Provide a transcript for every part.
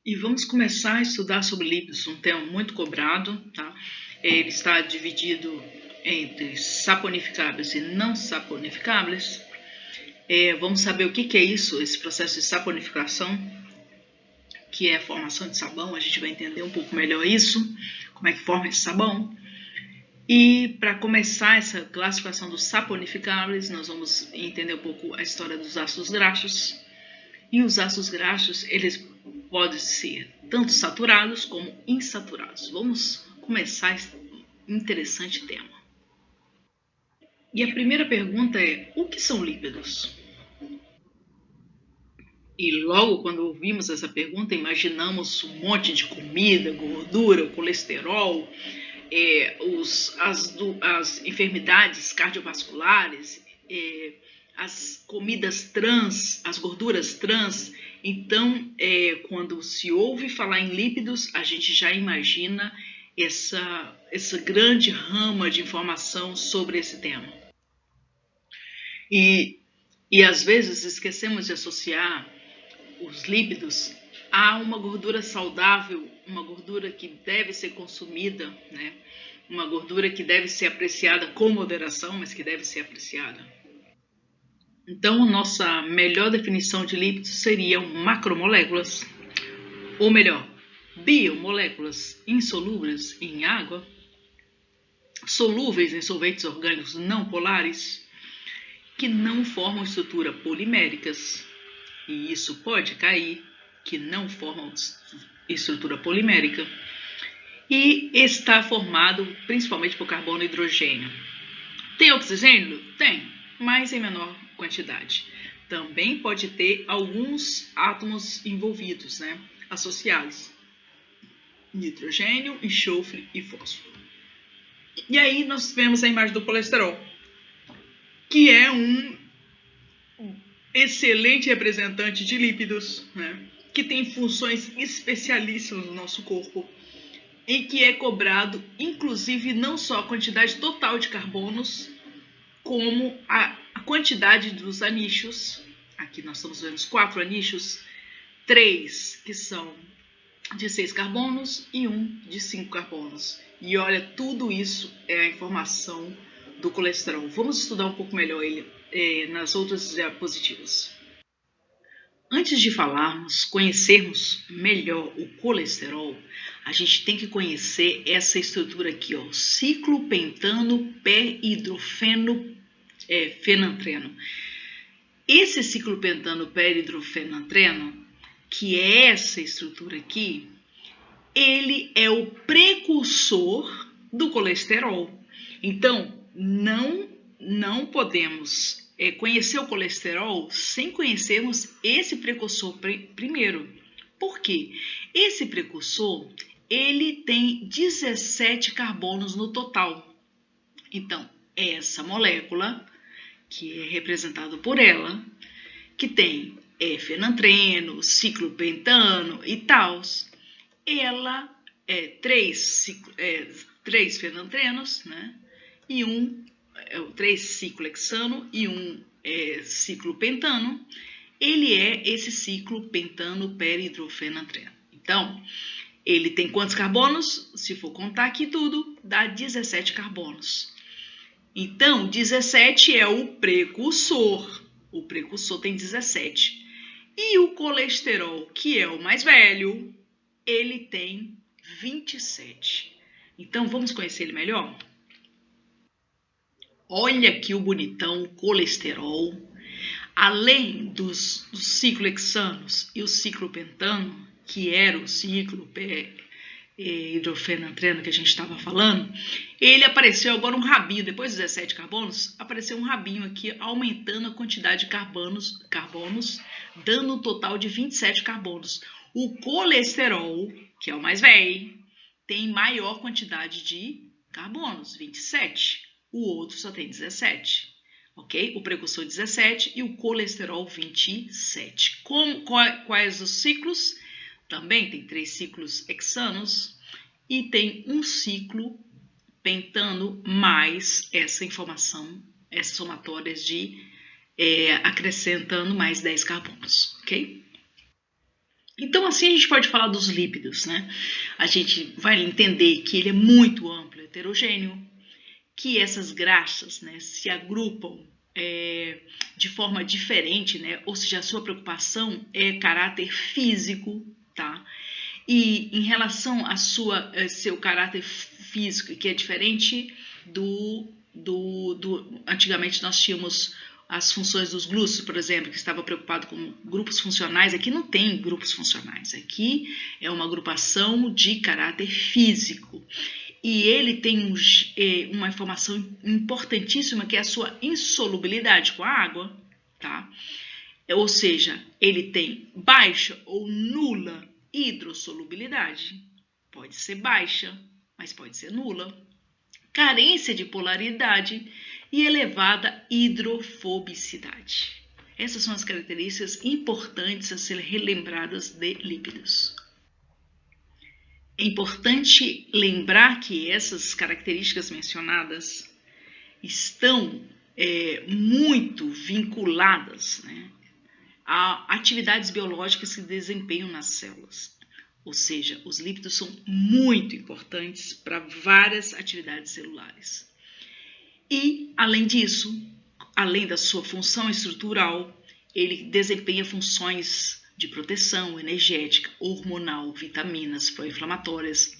E vamos começar a estudar sobre lípidos, um tema muito cobrado, tá? Ele está dividido entre saponificáveis e não saponificáveis. Vamos saber o que é isso, esse processo de saponificação, que é a formação de sabão. A gente vai entender um pouco melhor isso, como é que forma esse sabão. E para começar essa classificação dos saponificáveis, nós vamos entender um pouco a história dos ácidos graxos. E os ácidos graxos, eles podem ser tanto saturados como insaturados. Vamos começar esse interessante tema. E a primeira pergunta é: o que são lípidos? E logo quando ouvimos essa pergunta, imaginamos um monte de comida, gordura, colesterol, as enfermidades cardiovasculares, as comidas trans, as gorduras trans. Então, quando se ouve falar em lípidos, a gente já imagina essa grande rama de informação sobre esse tema. E às vezes esquecemos de associar os lípidos a uma gordura saudável, uma gordura que deve ser consumida, né? Uma gordura que deve ser apreciada com moderação, mas que deve ser apreciada. Então, nossa melhor definição de lípidos seriam macromoléculas, ou melhor, biomoléculas insolúveis em água, solúveis em solventes orgânicos não polares, que não formam estrutura poliméricas, e isso pode cair, que não formam estrutura polimérica, e está formado principalmente por carbono e hidrogênio. Tem oxigênio? Tem, mas em menor quantidade. Também pode ter alguns átomos envolvidos, né, associados: nitrogênio, enxofre e fósforo. E aí nós vemos a imagem do colesterol, que é um excelente representante de lípidos, né, que tem funções especialíssimas no nosso corpo e que é cobrado, inclusive, não só a quantidade total de carbonos, como a quantidade dos anícios. Aqui nós estamos vendo os 4 anícios, 3 que são de 6 carbonos e 1 de 5 carbonos. E olha, tudo isso é a informação do colesterol. Vamos estudar um pouco melhor ele nas outras diapositivas. Antes de conhecermos melhor o colesterol, a gente tem que conhecer essa estrutura aqui, ó, ciclopentano peridrofeno fenantreno. Esse ciclopentano peridrofenantreno, que é essa estrutura aqui, ele é o precursor do colesterol. Então, não podemos conhecer o colesterol sem conhecermos esse precursor primeiro. Por quê? Esse precursor, ele tem 17 carbonos no total. Então, essa molécula, que é representada por ela, que tem fenantreno, ciclopentano e tal, ela é 3 fenantrenos, né? E 3 ciclohexano e 1 ciclopentano. Ele é esse ciclopentano peridrofenantreno. Então, ele tem quantos carbonos? Se for contar aqui tudo, dá 17 carbonos. Então, 17 é o precursor. O precursor tem 17. E o colesterol, que é o mais velho, ele tem 27. Então, vamos conhecer ele melhor? Olha aqui o bonitão colesterol. Além dos ciclohexanos e o ciclopentano, que era o ciclo hidrofenantreno que a gente estava falando, ele apareceu agora um rabinho, depois dos 17 carbonos, apareceu um rabinho aqui, aumentando a quantidade de carbonos, dando um total de 27 carbonos. O colesterol, que é o mais velho, tem maior quantidade de carbonos, 27. O outro só tem 17. Ok? O precursor 17 e o colesterol 27. Quais os ciclos? Também tem 3 ciclos hexanos e tem um ciclo pentano mais essa informação, essas somatórias de acrescentando mais 10 carbonos, ok? Então, assim a gente pode falar dos lípidos, né? A gente vai entender que ele é muito amplo, heterogêneo, que essas graxas, né, se agrupam de forma diferente, né? Ou seja, a sua preocupação é caráter físico, tá? E em relação a seu caráter físico, que é diferente antigamente nós tínhamos as funções dos glúteos, por exemplo, que estava preocupado com grupos funcionais. Aqui não tem grupos funcionais, aqui é uma agrupação de caráter físico. E ele tem uma informação importantíssima, que é a sua insolubilidade com a água, tá? Ou seja, ele tem baixa ou nula hidrossolubilidade. Pode ser baixa, mas pode ser nula. Carência de polaridade e elevada hidrofobicidade. Essas são as características importantes a serem relembradas de lípidos. É importante lembrar que essas características mencionadas estão muito vinculadas, né, a atividades biológicas que desempenham nas células. Ou seja, os lípidos são muito importantes para várias atividades celulares. E, além disso, além da sua função estrutural, ele desempenha funções de proteção energética, hormonal, vitaminas, pró-inflamatórias,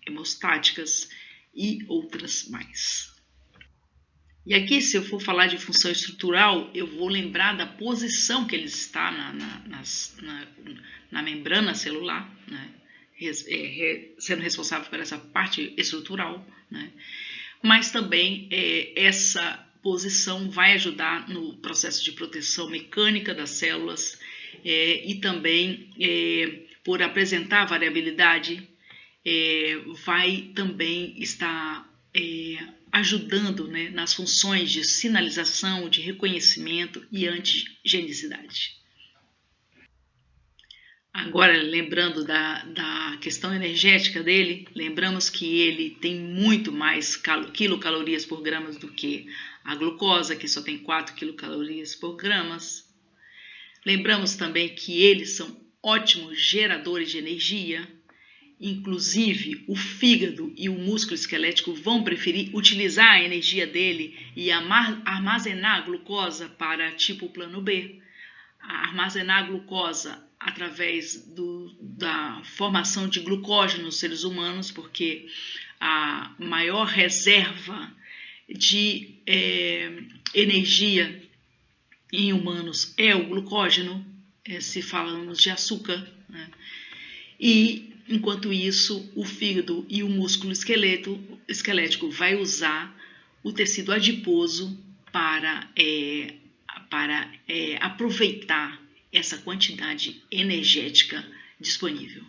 hemostáticas e outras mais. E aqui, se eu for falar de função estrutural, eu vou lembrar da posição que ele está na membrana celular, né? Sendo responsável por essa parte estrutural, né? Mas também essa posição vai ajudar no processo de proteção mecânica das células e também, por apresentar variabilidade, vai também estar ajudando, né, nas funções de sinalização, de reconhecimento e antigenicidade. Agora, lembrando da questão energética dele, lembramos que ele tem muito mais quilocalorias por gramas do que a glucosa, que só tem 4 quilocalorias por gramas. Lembramos também que eles são ótimos geradores de energia, inclusive o fígado e o músculo esquelético vão preferir utilizar a energia dele e armazenar a glucosa para tipo plano B. Armazenar a glucosa através da formação de glucógeno nos seres humanos, porque a maior reserva de energia em humanos é o glucógeno, se falamos de açúcar, né? E, enquanto isso, o fígado e o músculo esquelético vai usar o tecido adiposo para aproveitar essa quantidade energética disponível.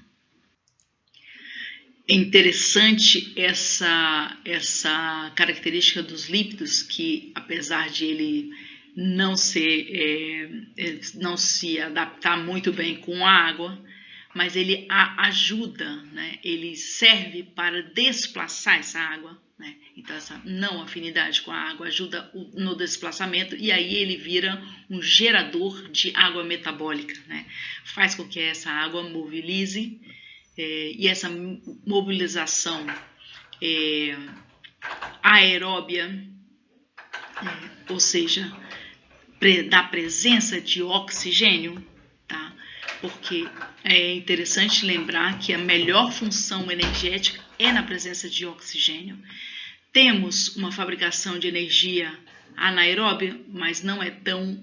É interessante essa característica dos lípidos, que apesar de ele não se adaptar muito bem com a água, mas ele ajuda, né? Ele serve para desplaçar essa água, né? Então essa não afinidade com a água ajuda no desplaçamento, e aí ele vira um gerador de água metabólica, né? Faz com que essa água mobilize, e essa mobilização aeróbia, ou seja, da presença de oxigênio, tá? Porque é interessante lembrar que a melhor função energética é na presença de oxigênio. Temos uma fabricação de energia anaeróbia, mas não é tão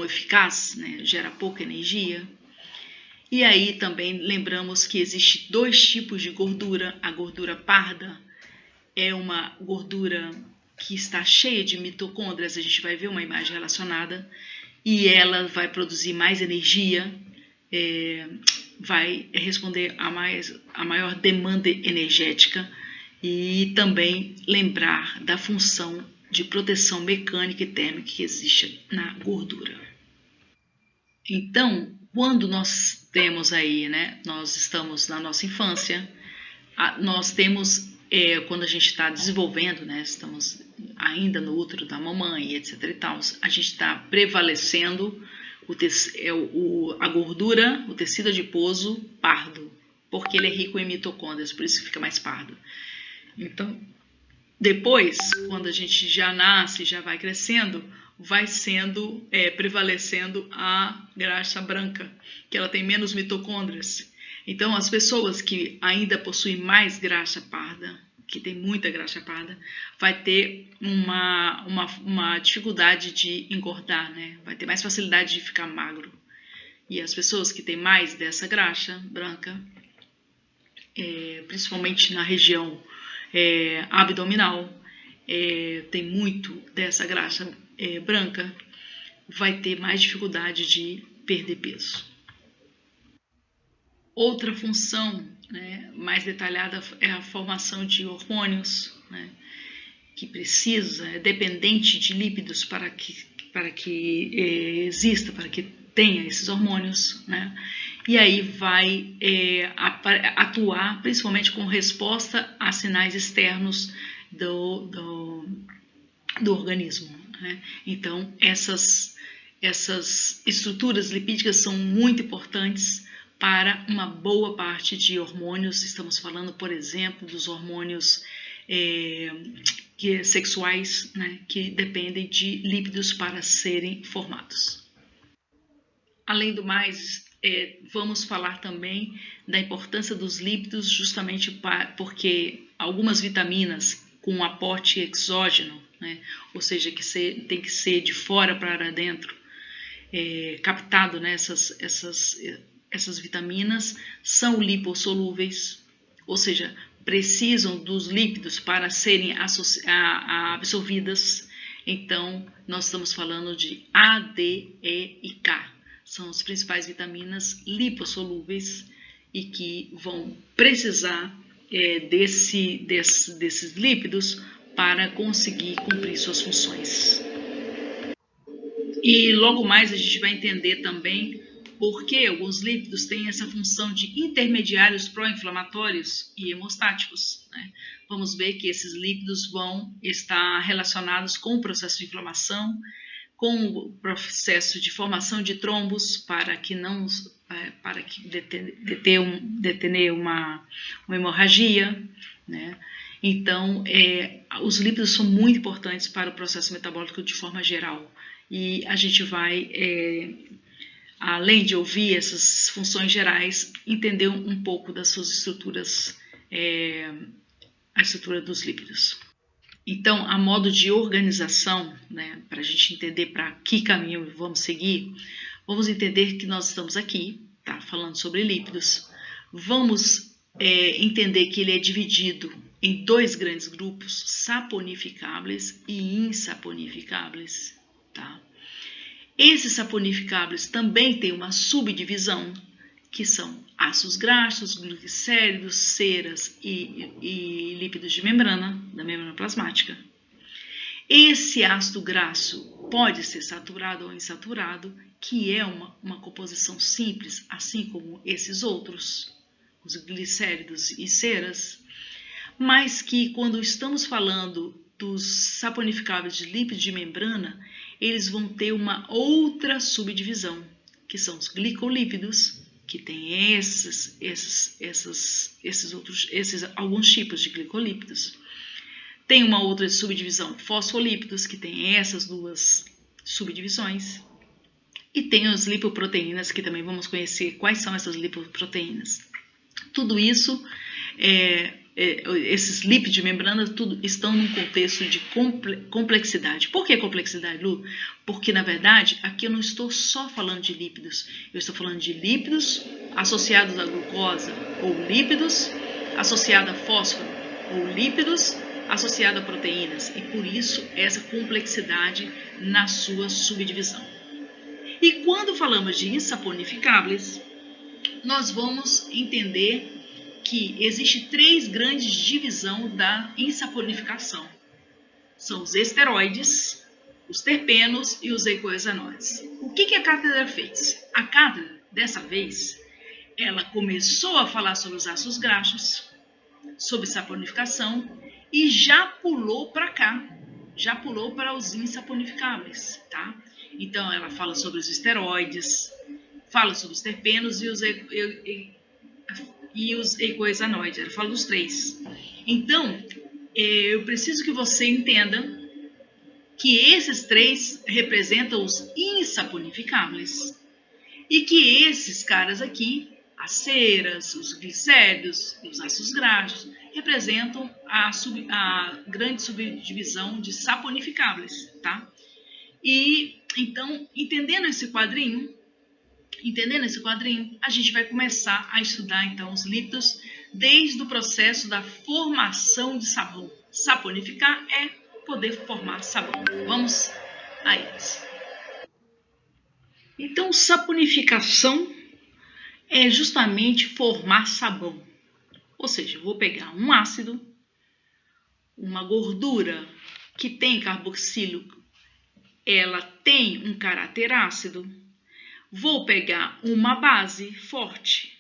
eficaz, né? Gera pouca energia. E aí também lembramos que existe 2 tipos de gordura. A gordura parda é uma gordura que está cheia de mitocôndrias, a gente vai ver uma imagem relacionada, e ela vai produzir mais energia, vai responder a maior demanda energética, e também lembrar da função de proteção mecânica e térmica que existe na gordura. Então, quando nós temos aí, né, nós estamos na nossa infância, nós temos, quando a gente está desenvolvendo, né, estamos ainda no útero da mamãe, etc. e tal, a gente está prevalecendo a gordura, o tecido adiposo pardo, porque ele é rico em mitocôndrias, por isso fica mais pardo. Então, depois, quando a gente já nasce, já vai crescendo, vai sendo, prevalecendo a graxa branca, que ela tem menos mitocôndrias. Então, as pessoas que ainda possuem mais graxa parda, que tem muita graxa parda, vai ter uma dificuldade de engordar, né? Vai ter mais facilidade de ficar magro. E as pessoas que têm mais dessa graxa branca, principalmente na região abdominal, tem muito dessa graxa branca, vai ter mais dificuldade de perder peso. Outra função, né, mais detalhada é a formação de hormônios, né, que é dependente de lípidos para que exista, para que tenha esses hormônios, né, e aí vai atuar principalmente com resposta a sinais externos do organismo, né. Então, essas estruturas lipídicas são muito importantes para uma boa parte de hormônios. Estamos falando, por exemplo, dos hormônios sexuais, né, que dependem de lípidos para serem formados. Além do mais, vamos falar também da importância dos lípidos, justamente porque algumas vitaminas com aporte exógeno, né, ou seja, tem que ser de fora para dentro, captado, né, essas vitaminas são lipossolúveis, ou seja, precisam dos lípidos para serem absorvidas. Então, nós estamos falando de A, D, E e K. São as principais vitaminas lipossolúveis e que vão precisar desses lípidos para conseguir cumprir suas funções. E logo mais a gente vai entender também porque alguns lípidos têm essa função de intermediários pró-inflamatórios e hemostáticos, né? Vamos ver que esses lípidos vão estar relacionados com o processo de inflamação, com o processo de formação de trombos para deter uma hemorragia, né? Então, os lípidos são muito importantes para o processo metabólico de forma geral e a gente vai além de ouvir essas funções gerais, entender um pouco das suas estruturas, a estrutura dos lípidos. Então, a modo de organização, né, para a gente entender para que caminho vamos seguir, vamos entender que nós estamos aqui, tá, falando sobre lípidos. Vamos entender que ele é dividido em dois grandes grupos, saponificáveis e insaponificáveis, tá? Esses saponificáveis também têm uma subdivisão, que são ácidos graxos, glicéridos, ceras e lípidos de membrana, da membrana plasmática. Esse ácido graxo pode ser saturado ou insaturado, que é uma composição simples, assim como esses outros, os glicéridos e ceras, mas que quando estamos falando dos saponificáveis de lípidos de membrana, eles vão ter uma outra subdivisão, que são os glicolípidos, que tem alguns tipos de glicolípidos. Tem uma outra subdivisão, fosfolípidos, que tem essas duas subdivisões. E tem as lipoproteínas, que também vamos conhecer quais são essas lipoproteínas. Tudo isso esses lípidos de membrana estão num contexto de complexidade. Por que complexidade, Lu? Porque, na verdade, aqui eu não estou só falando de lípidos. Eu estou falando de lípidos associados à glucosa, ou lípidos associados a fósforo, ou lípidos associados a proteínas. E, por isso, essa complexidade na sua subdivisão. E quando falamos de insaponificáveis, nós vamos entender que existe 3 grandes divisões da insaponificação. São os esteroides, os terpenos e os eicoexanóides. O que a cátedra fez? A cátedra, dessa vez, ela começou a falar sobre os ácidos graxos, sobre saponificação e já pulou para cá, já pulou para os insaponificáveis, tá? Então, ela fala sobre os esteroides, fala sobre os terpenos e os eicosanoides. Ela fala dos 3. Então, eu preciso que você entenda que esses 3 representam os insaponificáveis. E que esses caras aqui, as ceras, os glicéridos e os ácidos graxos, representam a grande subdivisão de saponificáveis, tá? E então, entendendo esse quadrinho, a gente vai começar a estudar então os lípidos desde o processo da formação de sabão. Saponificar é poder formar sabão. Vamos a eles. Então, saponificação é justamente formar sabão. Ou seja, eu vou pegar um ácido, uma gordura que tem carboxílio, ela tem um caráter ácido. Vou pegar uma base forte,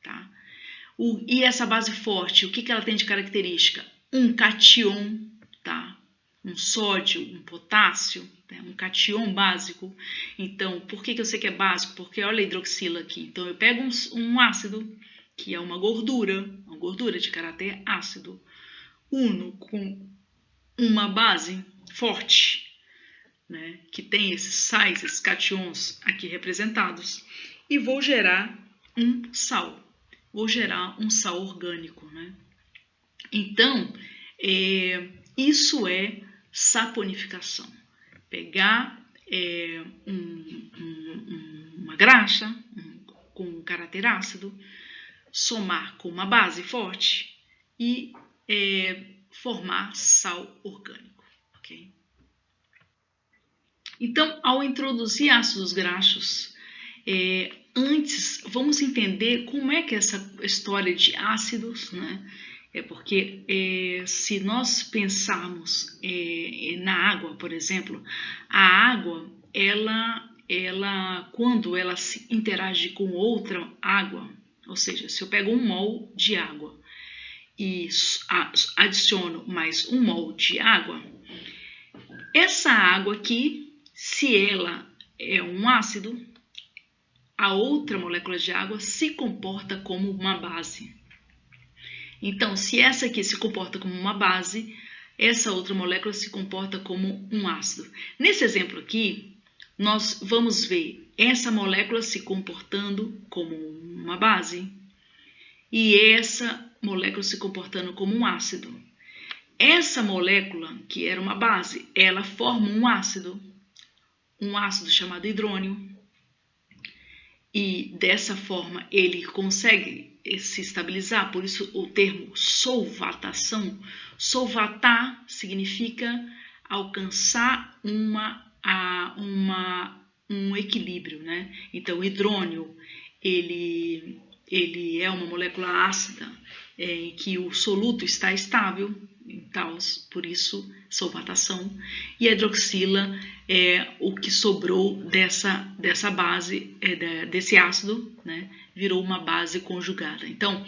tá? E essa base forte, o que ela tem de característica? Um cátion, tá? Um sódio, um potássio, né? Um cátion básico. Então, por que eu sei que é básico? Porque olha a hidroxila aqui. Então, eu pego um ácido, que é uma gordura de caráter ácido, uno com uma base forte, né? Que tem esses sais, esses cations aqui representados, e vou gerar um sal. Vou gerar um sal orgânico, né? Então, isso é saponificação. Pegar uma graxa com um caráter ácido, somar com uma base forte e formar sal orgânico, ok? Então, ao introduzir ácidos graxos, antes vamos entender como é que é essa história de ácidos, né? Porque se nós pensarmos na água, por exemplo, a água, ela quando ela se interage com outra água, ou seja, se eu pego 1 mol de água e adiciono mais 1 mol de água, essa água aqui, se ela é um ácido, a outra molécula de água se comporta como uma base. Então, se essa aqui se comporta como uma base, essa outra molécula se comporta como um ácido. Nesse exemplo aqui, nós vamos ver essa molécula se comportando como uma base e essa molécula se comportando como um ácido. Essa molécula, que era uma base, ela forma um ácido chamado hidrônio, e dessa forma ele consegue se estabilizar, por isso o termo solvatação. Solvatar significa alcançar um equilíbrio, né? Então, o hidrônio, ele é uma molécula ácida em que o soluto está estável, então, por isso, solvatação. E a hidroxila é o que sobrou dessa base, desse ácido, né? Virou uma base conjugada. Então,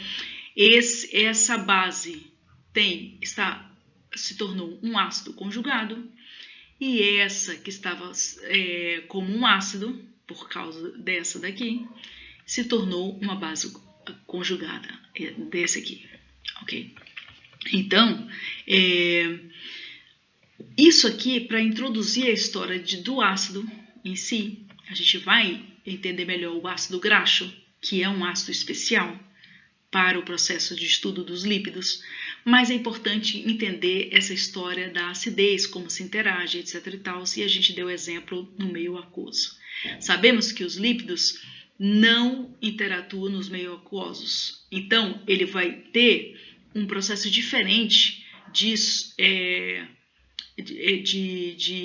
essa base se tornou um ácido conjugado, e essa que estava como um ácido, por causa dessa daqui, se tornou uma base conjugada, desse aqui, ok? Então, isso aqui, para introduzir a história do ácido em si, a gente vai entender melhor o ácido graxo, que é um ácido especial para o processo de estudo dos lípidos, mas é importante entender essa história da acidez, como se interage, etc. e tal, e a gente deu exemplo no meio aquoso. Sabemos que os lípidos não interatuam nos meios aquosos, então ele vai ter um processo diferente de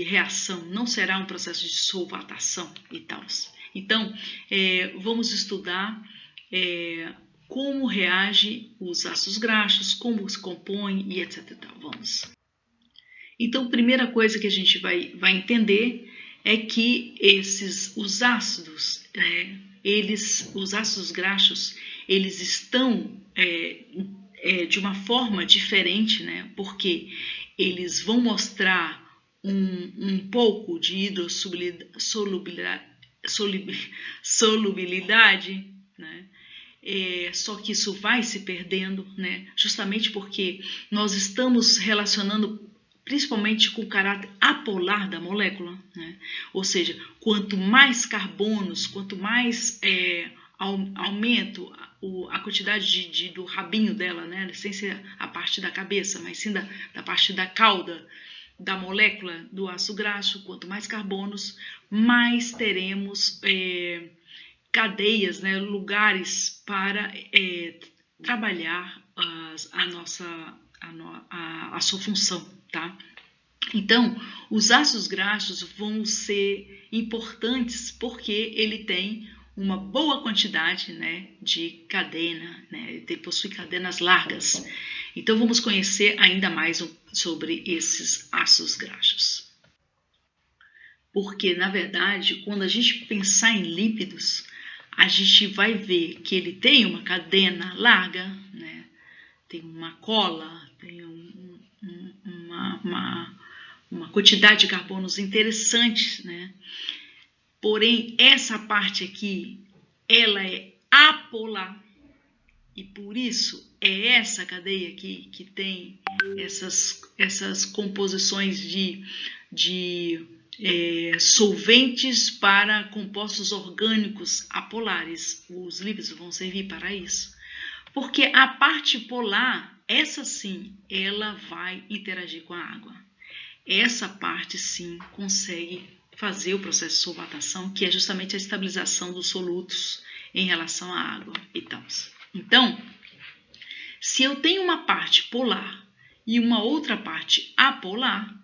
reação, não será um processo de solvatação e tal. Então, vamos estudar como reage os ácidos graxos, como se compõem e etc. Vamos. Então, a primeira coisa que a gente vai entender é que os ácidos graxos, eles estão de uma forma diferente, né? Porque eles vão mostrar um pouco de solubilidade, né? Só que isso vai se perdendo, né? Justamente porque nós estamos relacionando principalmente com o caráter apolar da molécula, né? Ou seja, quanto mais carbonos, quanto mais aumento a quantidade do rabinho dela, né? Sem ser a parte da cabeça, mas sim da parte da cauda da molécula do ácido graxo, quanto mais carbonos, mais teremos cadeias, né? Lugares para trabalhar a sua função, tá? Então, os ácidos graxos vão ser importantes porque ele tem uma boa quantidade, né, de cadena, né, ele possui cadenas largas. Então, vamos conhecer ainda mais sobre esses ácidos graxos. Porque, na verdade, quando a gente pensar em lípidos, a gente vai ver que ele tem uma cadena larga, né, tem uma cola, tem uma quantidade de carbonos interessantes, né? Porém, essa parte aqui, ela é apolar. E por isso, é essa cadeia aqui que tem essas composições de solventes para compostos orgânicos apolares. Os lípidos vão servir para isso. Porque a parte polar, essa sim, ela vai interagir com a água. Essa parte sim consegue fazer o processo de solvatação, que é justamente a estabilização dos solutos em relação à água e tal. Então, se eu tenho uma parte polar e uma outra parte apolar,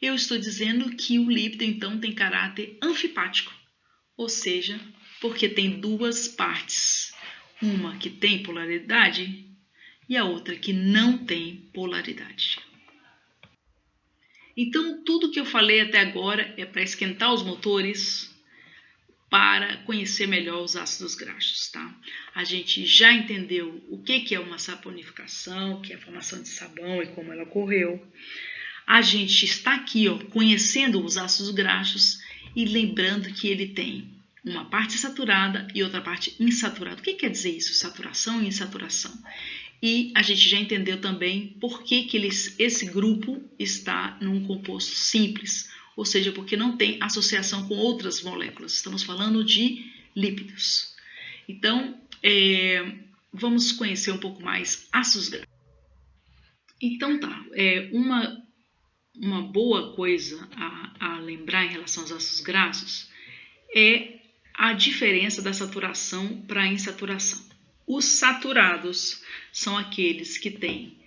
eu estou dizendo que o lípido então tem caráter anfipático, ou seja, porque tem duas partes, uma que tem polaridade e a outra que não tem polaridade. Então, tudo que eu falei até agora é para esquentar os motores, para conhecer melhor os ácidos graxos, tá? A gente já entendeu o que é uma saponificação, o que é a formação de sabão e como ela ocorreu. A gente está aqui, ó, conhecendo os ácidos graxos e lembrando que ele tem uma parte saturada e outra parte insaturada. O que quer dizer isso? Saturação e insaturação. E a gente já entendeu também por que esse grupo está num composto simples, ou seja, porque não tem associação com outras moléculas. Estamos falando de lípidos. Então, vamos conhecer um pouco mais ácidos graxos. Então tá, uma boa coisa a lembrar em relação aos ácidos graxos é a diferença da saturação para a insaturação. Os saturados são aqueles que têm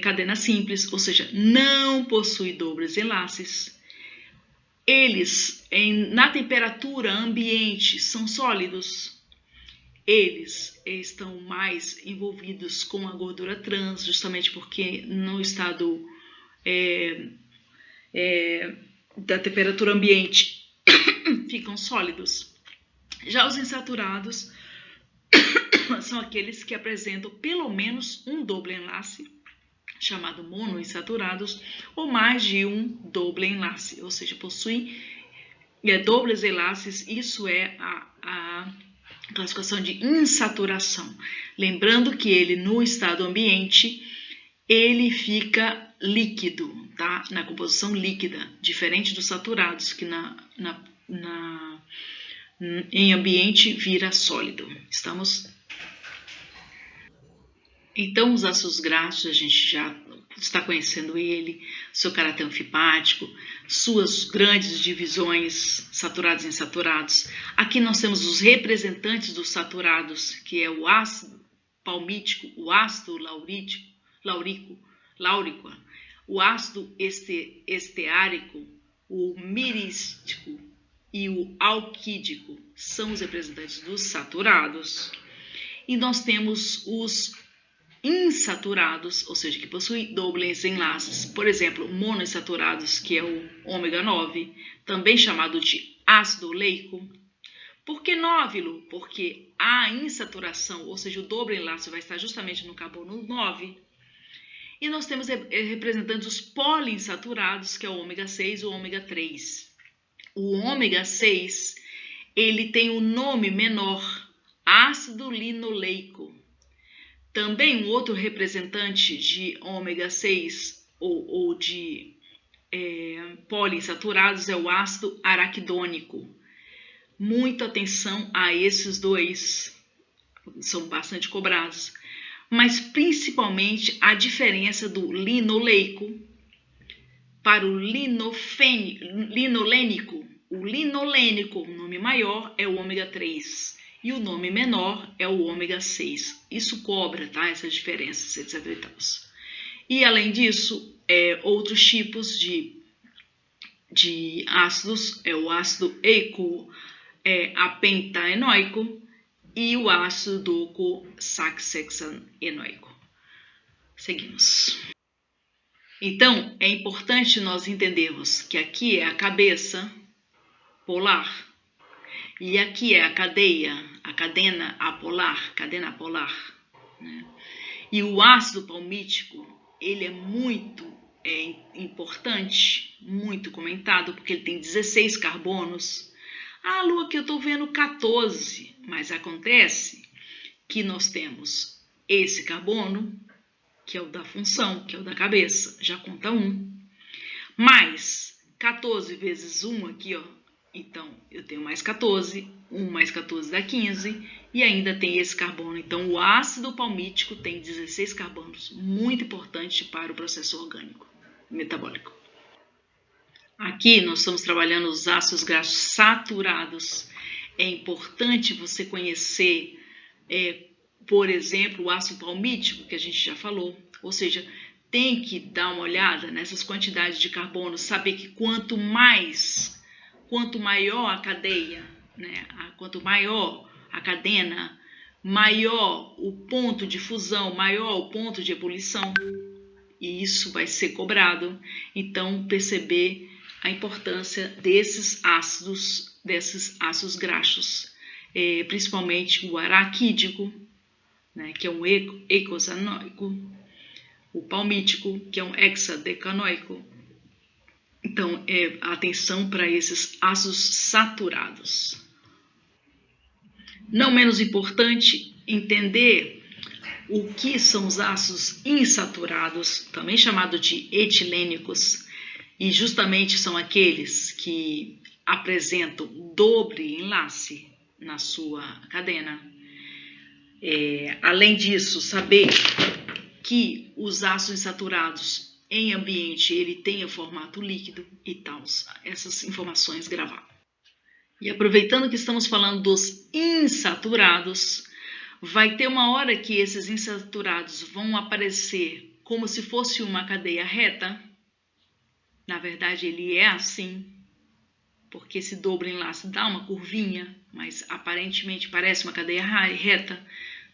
cadena simples, ou seja, não possuem dobras enlaces. Eles, na temperatura ambiente, são sólidos. Eles estão mais envolvidos com a gordura trans, justamente porque no estado da temperatura ambiente ficam sólidos. Já os insaturados são aqueles que apresentam pelo menos um doble enlace, chamado monoinsaturados, ou mais de um doble enlace, ou seja, possuem dobles enlaces. Isso é a classificação de insaturação. Lembrando que ele, no estado ambiente, ele fica líquido, tá? Na composição líquida, diferente dos saturados, que em ambiente vira sólido. Estamos? Então, os ácidos graxos, a gente já está conhecendo ele, seu caráter anfipático, suas grandes divisões, saturados e insaturados. Aqui nós temos os representantes dos saturados, que é o ácido palmítico, o ácido láurico, o ácido esteárico, o mirístico e o alquídico são os representantes dos saturados. E nós temos os insaturados, ou seja, que possuem dobles enlaces, por exemplo, monoinsaturados, que é o ômega 9, também chamado de ácido oleico. Por que nóvilo? Porque a insaturação, ou seja, o doble enlace vai estar justamente no carbono 9. E nós temos representantes os poliinsaturados, que é o ômega 6 e o ômega 3. O ômega 6, ele tem um nome menor, ácido linoleico. Também um outro representante de ômega 6 ou de poliinsaturados é o ácido araquidônico. Muita atenção a esses dois, são bastante cobrados. Mas principalmente a diferença do linoleico para o linolênico. O linolênico, o nome maior, é o ômega 3 e o nome menor é o ômega 6. Isso cobra, tá? Essas diferenças, etc. E, tal. E além disso, outros tipos de ácidos, o ácido eicopentaenoico e o ácido docosahexaenoico. Seguimos. Então, é importante nós entendermos que aqui é a cabeça polar e aqui é a cadena apolar, né? E o ácido palmítico, ele é muito importante, muito comentado, porque ele tem 16 carbonos. Ah, Lu, aqui eu estou vendo 14, mas acontece que nós temos esse carbono, que é o da função, que é o da cabeça, já conta 1, mais 14 vezes 1 aqui, ó. Então, eu tenho mais 14, 1 mais 14 dá 15, e ainda tem esse carbono. Então, o ácido palmítico tem 16 carbonos, muito importante para o processo orgânico, metabólico. Aqui nós estamos trabalhando os ácidos graxos saturados. É importante você conhecer, por exemplo, o ácido palmítico, que a gente já falou. Ou seja, tem que dar uma olhada nessas quantidades de carbono, saber que quanto maior a cadeia, né, quanto maior a cadena, maior o ponto de fusão, maior o ponto de ebulição. E isso vai ser cobrado. Então, perceber a importância desses ácidos graxos, principalmente o araquídico, né, que é um eicosanoico, o palmítico, que é um hexadecanoico. Então, atenção para esses ácidos saturados. Não menos importante, entender o que são os ácidos insaturados, também chamados de etilênicos, e justamente são aqueles que apresentam dobre enlace na sua cadena. Além disso, saber que os ácidos insaturados em ambiente ele tem o formato líquido e tal. Essas informações gravar. E aproveitando que estamos falando dos insaturados, vai ter uma hora que esses insaturados vão aparecer como se fosse uma cadeia reta. Na verdade, ele é assim, porque esse dobro enlace dá uma curvinha, mas aparentemente parece uma cadeia reta.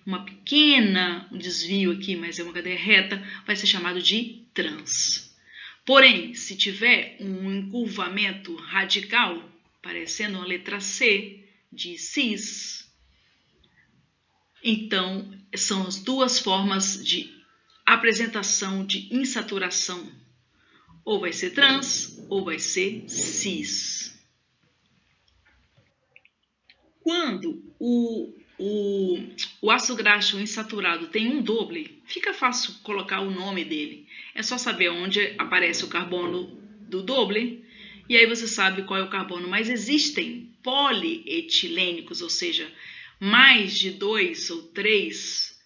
Um desvio aqui, mas é uma cadeia reta, vai ser chamado de trans. Porém, se tiver um encurvamento radical, parecendo uma letra C de cis, então são as duas formas de apresentação de insaturação. Ou vai ser trans, ou vai ser cis. Quando o ácido graxo insaturado tem um doble, fica fácil colocar o nome dele. É só saber onde aparece o carbono do doble, e aí você sabe qual é o carbono. Mas existem polietilênicos, ou seja, mais de 2 ou 3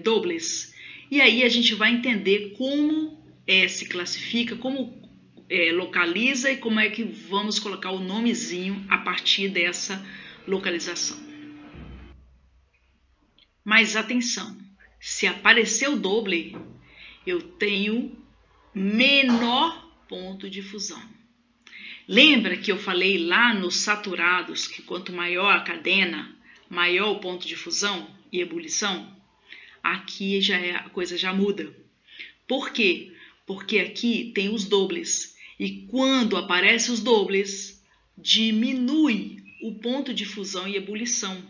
dobles. E aí a gente vai entender como se classifica, como localiza e como é que vamos colocar o nomezinho a partir dessa localização. Mas atenção, se aparecer o doble, eu tenho menor ponto de fusão. Lembra que eu falei lá nos saturados que quanto maior a cadena, maior o ponto de fusão e ebulição? Aqui a coisa já muda. Por quê? Porque aqui tem os dobles. E quando aparecem os dobles, diminui o ponto de fusão e ebulição.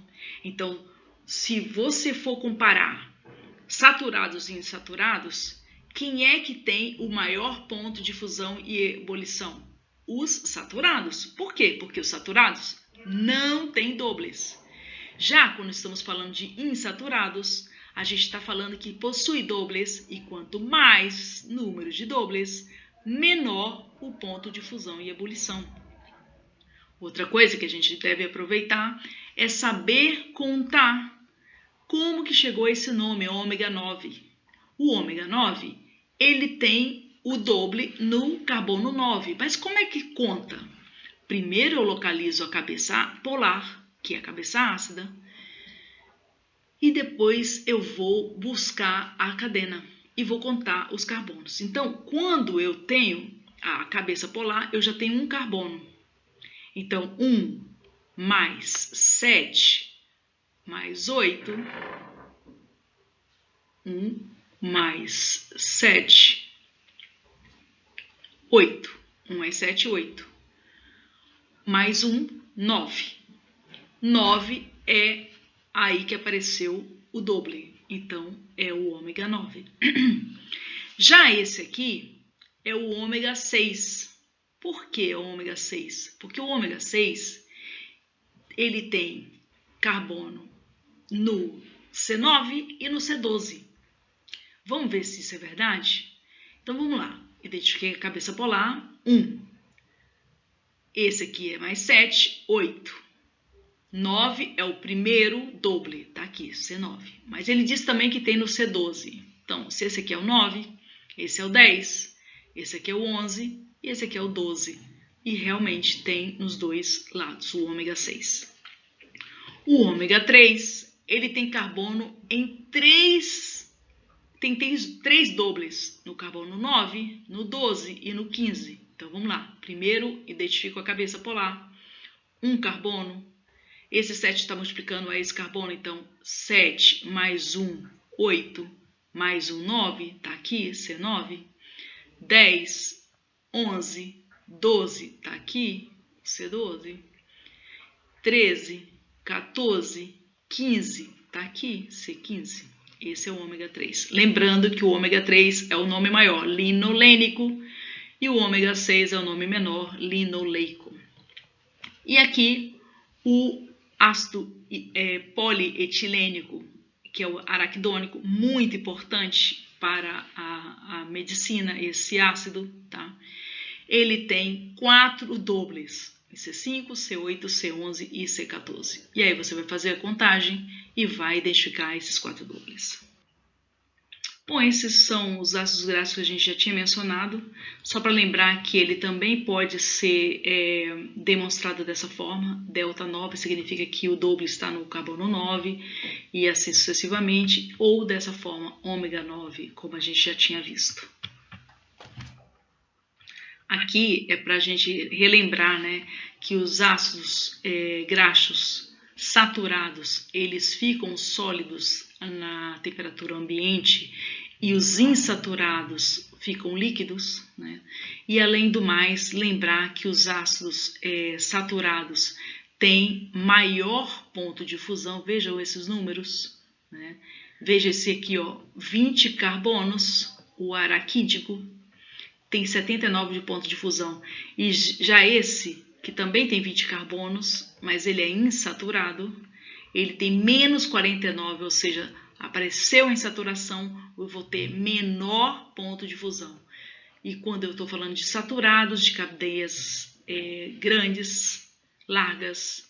Então, se você for comparar saturados e insaturados, quem é que tem o maior ponto de fusão e ebulição? Os saturados. Por quê? Porque os saturados não têm dobles. Já quando estamos falando de insaturados, a gente está falando que possui dobles, e quanto mais número de dobles, menor o ponto de fusão e ebulição. Outra coisa que a gente deve aproveitar é saber contar. Como que chegou esse nome, ômega 9? O ômega 9, ele tem o doble no carbono 9. Mas como é que conta? Primeiro eu localizo a cabeça polar, que é a cabeça ácida, e depois eu vou buscar a cadena e vou contar os carbonos. Então, quando eu tenho a cabeça polar, eu já tenho um carbono. Então, 1 mais 7 mais 8, 1 mais 7, 8. 1 mais 7, 8. Mais 1, 9. 9 é aí que apareceu o doble. Então, é o ômega 9. Já esse aqui é o ômega 6. Por que o ômega 6? Porque o ômega 6, ele tem carbono no C9 e no C12. Vamos ver se isso é verdade? Então, vamos lá. Identifiquei a cabeça polar, 1. Esse aqui é mais 7, 8. 9 é o primeiro doble, tá aqui, C9. Mas ele diz também que tem no C12. Então, se esse aqui é o 9, esse é o 10, esse aqui é o 11 e esse aqui é o 12. E realmente tem nos dois lados o ômega 6. O ômega 3, ele tem carbono em 3 dobles, no carbono 9, no 12 e no 15. Então, vamos lá. Primeiro, identifico a cabeça polar. Um carbono. Esse 7 está multiplicando a esse carbono, então 7 mais 1, 8, mais 1, 9, está aqui, C9. 10, 11, 12, está aqui, C12. 13, 14, 15, está aqui, C15. Esse é o ômega 3. Lembrando que o ômega 3 é o nome maior, linolênico, e o ômega 6 é o nome menor, linoleico. E aqui o ácido polietilênico, que é o araquidônico, muito importante para a medicina, esse ácido, tá? Ele tem 4 dobles, C5, C8, C11 e C14. E aí você vai fazer a contagem e vai identificar esses 4 dobles. Bom, esses são os ácidos graxos que a gente já tinha mencionado, só para lembrar que ele também pode ser demonstrado dessa forma. Delta 9 significa que o doble está no carbono 9 e assim sucessivamente, ou dessa forma, ômega 9, como a gente já tinha visto. Aqui é para a gente relembrar, né, que os ácidos graxos saturados, eles ficam sólidos na temperatura ambiente e os insaturados ficam líquidos, né? E além do mais, lembrar que os ácidos saturados têm maior ponto de fusão. Vejam esses números, né? Veja esse aqui, ó, 20 carbonos, o araquídico tem 79 de ponto de fusão, e já esse, que também tem 20 carbonos, mas ele é insaturado, ele tem menos 49, ou seja, apareceu em saturação, eu vou ter menor ponto de fusão. E quando eu estou falando de saturados, de cadeias grandes, largas,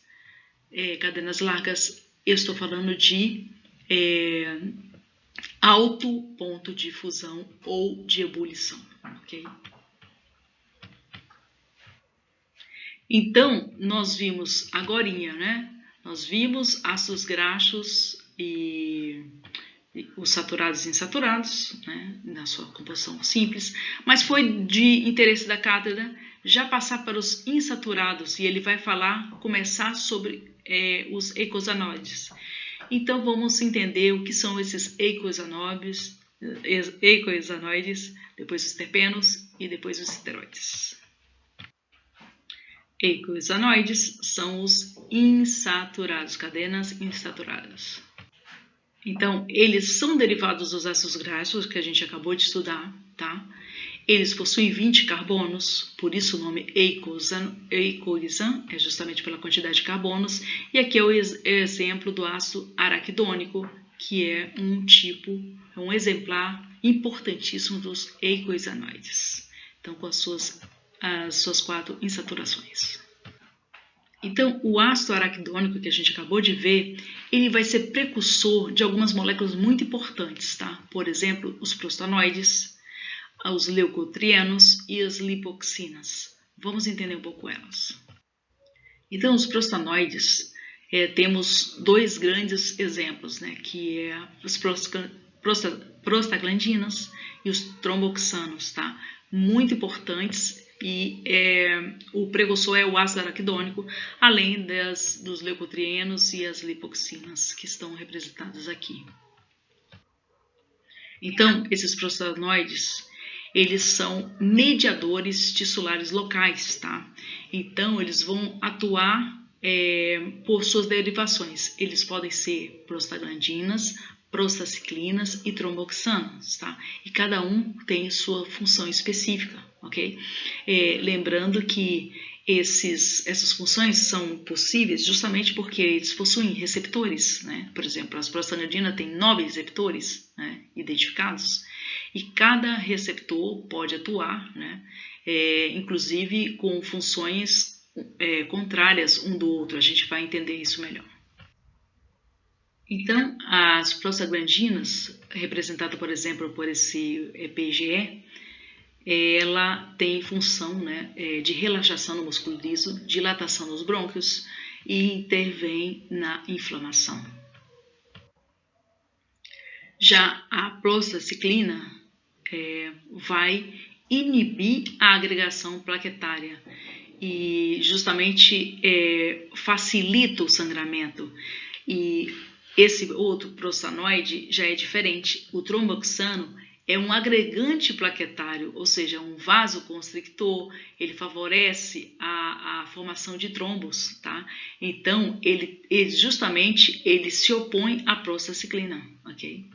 cadenas largas, eu estou falando de alto ponto de fusão ou de ebulição, ok? Então, nós vimos agorinha, né? Nós vimos ácidos graxos e os saturados e insaturados, né? Na sua composição simples, mas foi de interesse da cátedra já passar para os insaturados, e ele vai começar sobre os eicosanoides. Então, vamos entender o que são esses eicosanoides, depois os terpenos e depois os esteroides. Eicosanoides são os insaturados, cadenas insaturadas. Então, eles são derivados dos ácidos graxos que a gente acabou de estudar, tá? Eles possuem 20 carbonos, por isso o nome eicoisan é justamente pela quantidade de carbonos. E aqui é o exemplo do ácido araquidônico, que é um exemplar importantíssimo dos eicoisanoides. Então, com as suas 4 insaturações. Então, o ácido araquidônico que a gente acabou de ver, ele vai ser precursor de algumas moléculas muito importantes, tá? Por exemplo, os prostanoides, os leucotrienos e as lipoxinas. Vamos entender um pouco elas. Então, os prostanoides, temos 2 grandes exemplos, né? Que é as prostaglandinas e os tromboxanos, tá? Muito importantes. E o precursor é o ácido araquidônico, além dos leucotrienos e as lipoxinas, que estão representadas aqui. Então, esses prostanoides, eles são mediadores tissulares locais, tá? Então, eles vão atuar por suas derivações. Eles podem ser prostaglandinas, prostaciclinas e tromboxanos, tá? E cada um tem sua função específica, ok? Lembrando que essas funções são possíveis justamente porque eles possuem receptores, né? Por exemplo, as prostaglandinas têm 9 receptores, né, identificados, e cada receptor pode atuar, né, inclusive com funções contrárias um do outro. A gente vai entender isso melhor. Então, as prostaglandinas, representada, por exemplo, por esse PGE, ela tem função, né, de relaxação no músculo liso, dilatação nos brônquios e intervém na inflamação. Já a prostaciclina vai inibir a agregação plaquetária e justamente facilita o sangramento. E esse outro prostanoide já é diferente. O tromboxano é um agregante plaquetário, ou seja, um vasoconstrictor. Ele favorece a formação de trombos, tá? Então, ele justamente se opõe à prostaciclina, ok?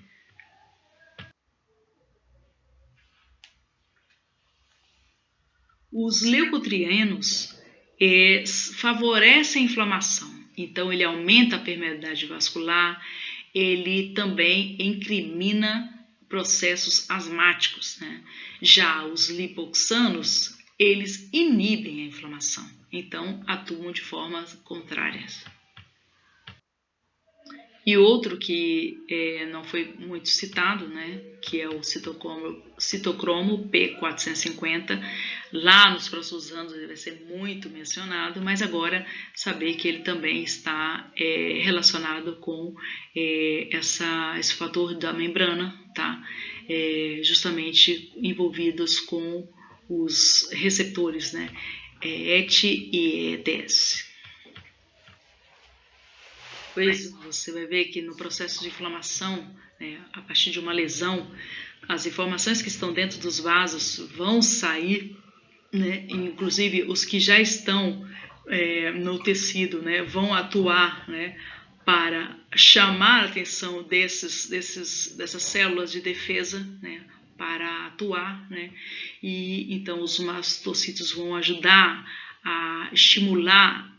Os leucotrienos favorecem a inflamação. Então, ele aumenta a permeabilidade vascular, ele também incrimina processos asmáticos, né? Já os lipoxanos, eles inibem a inflamação, então atuam de formas contrárias. E outro que não foi muito citado, né, que é o citocromo P450, lá nos próximos anos ele vai ser muito mencionado, mas agora saber que ele também está relacionado com esse fator da membrana, tá? Justamente envolvidos com os receptores, né, ET e ETS. Depois você vai ver que no processo de inflamação, né, a partir de uma lesão, as informações que estão dentro dos vasos vão sair, né, inclusive os que já estão no tecido, né, vão atuar, né, para chamar a atenção dessas células de defesa, né, para atuar, né, e então os mastocitos vão ajudar a estimular,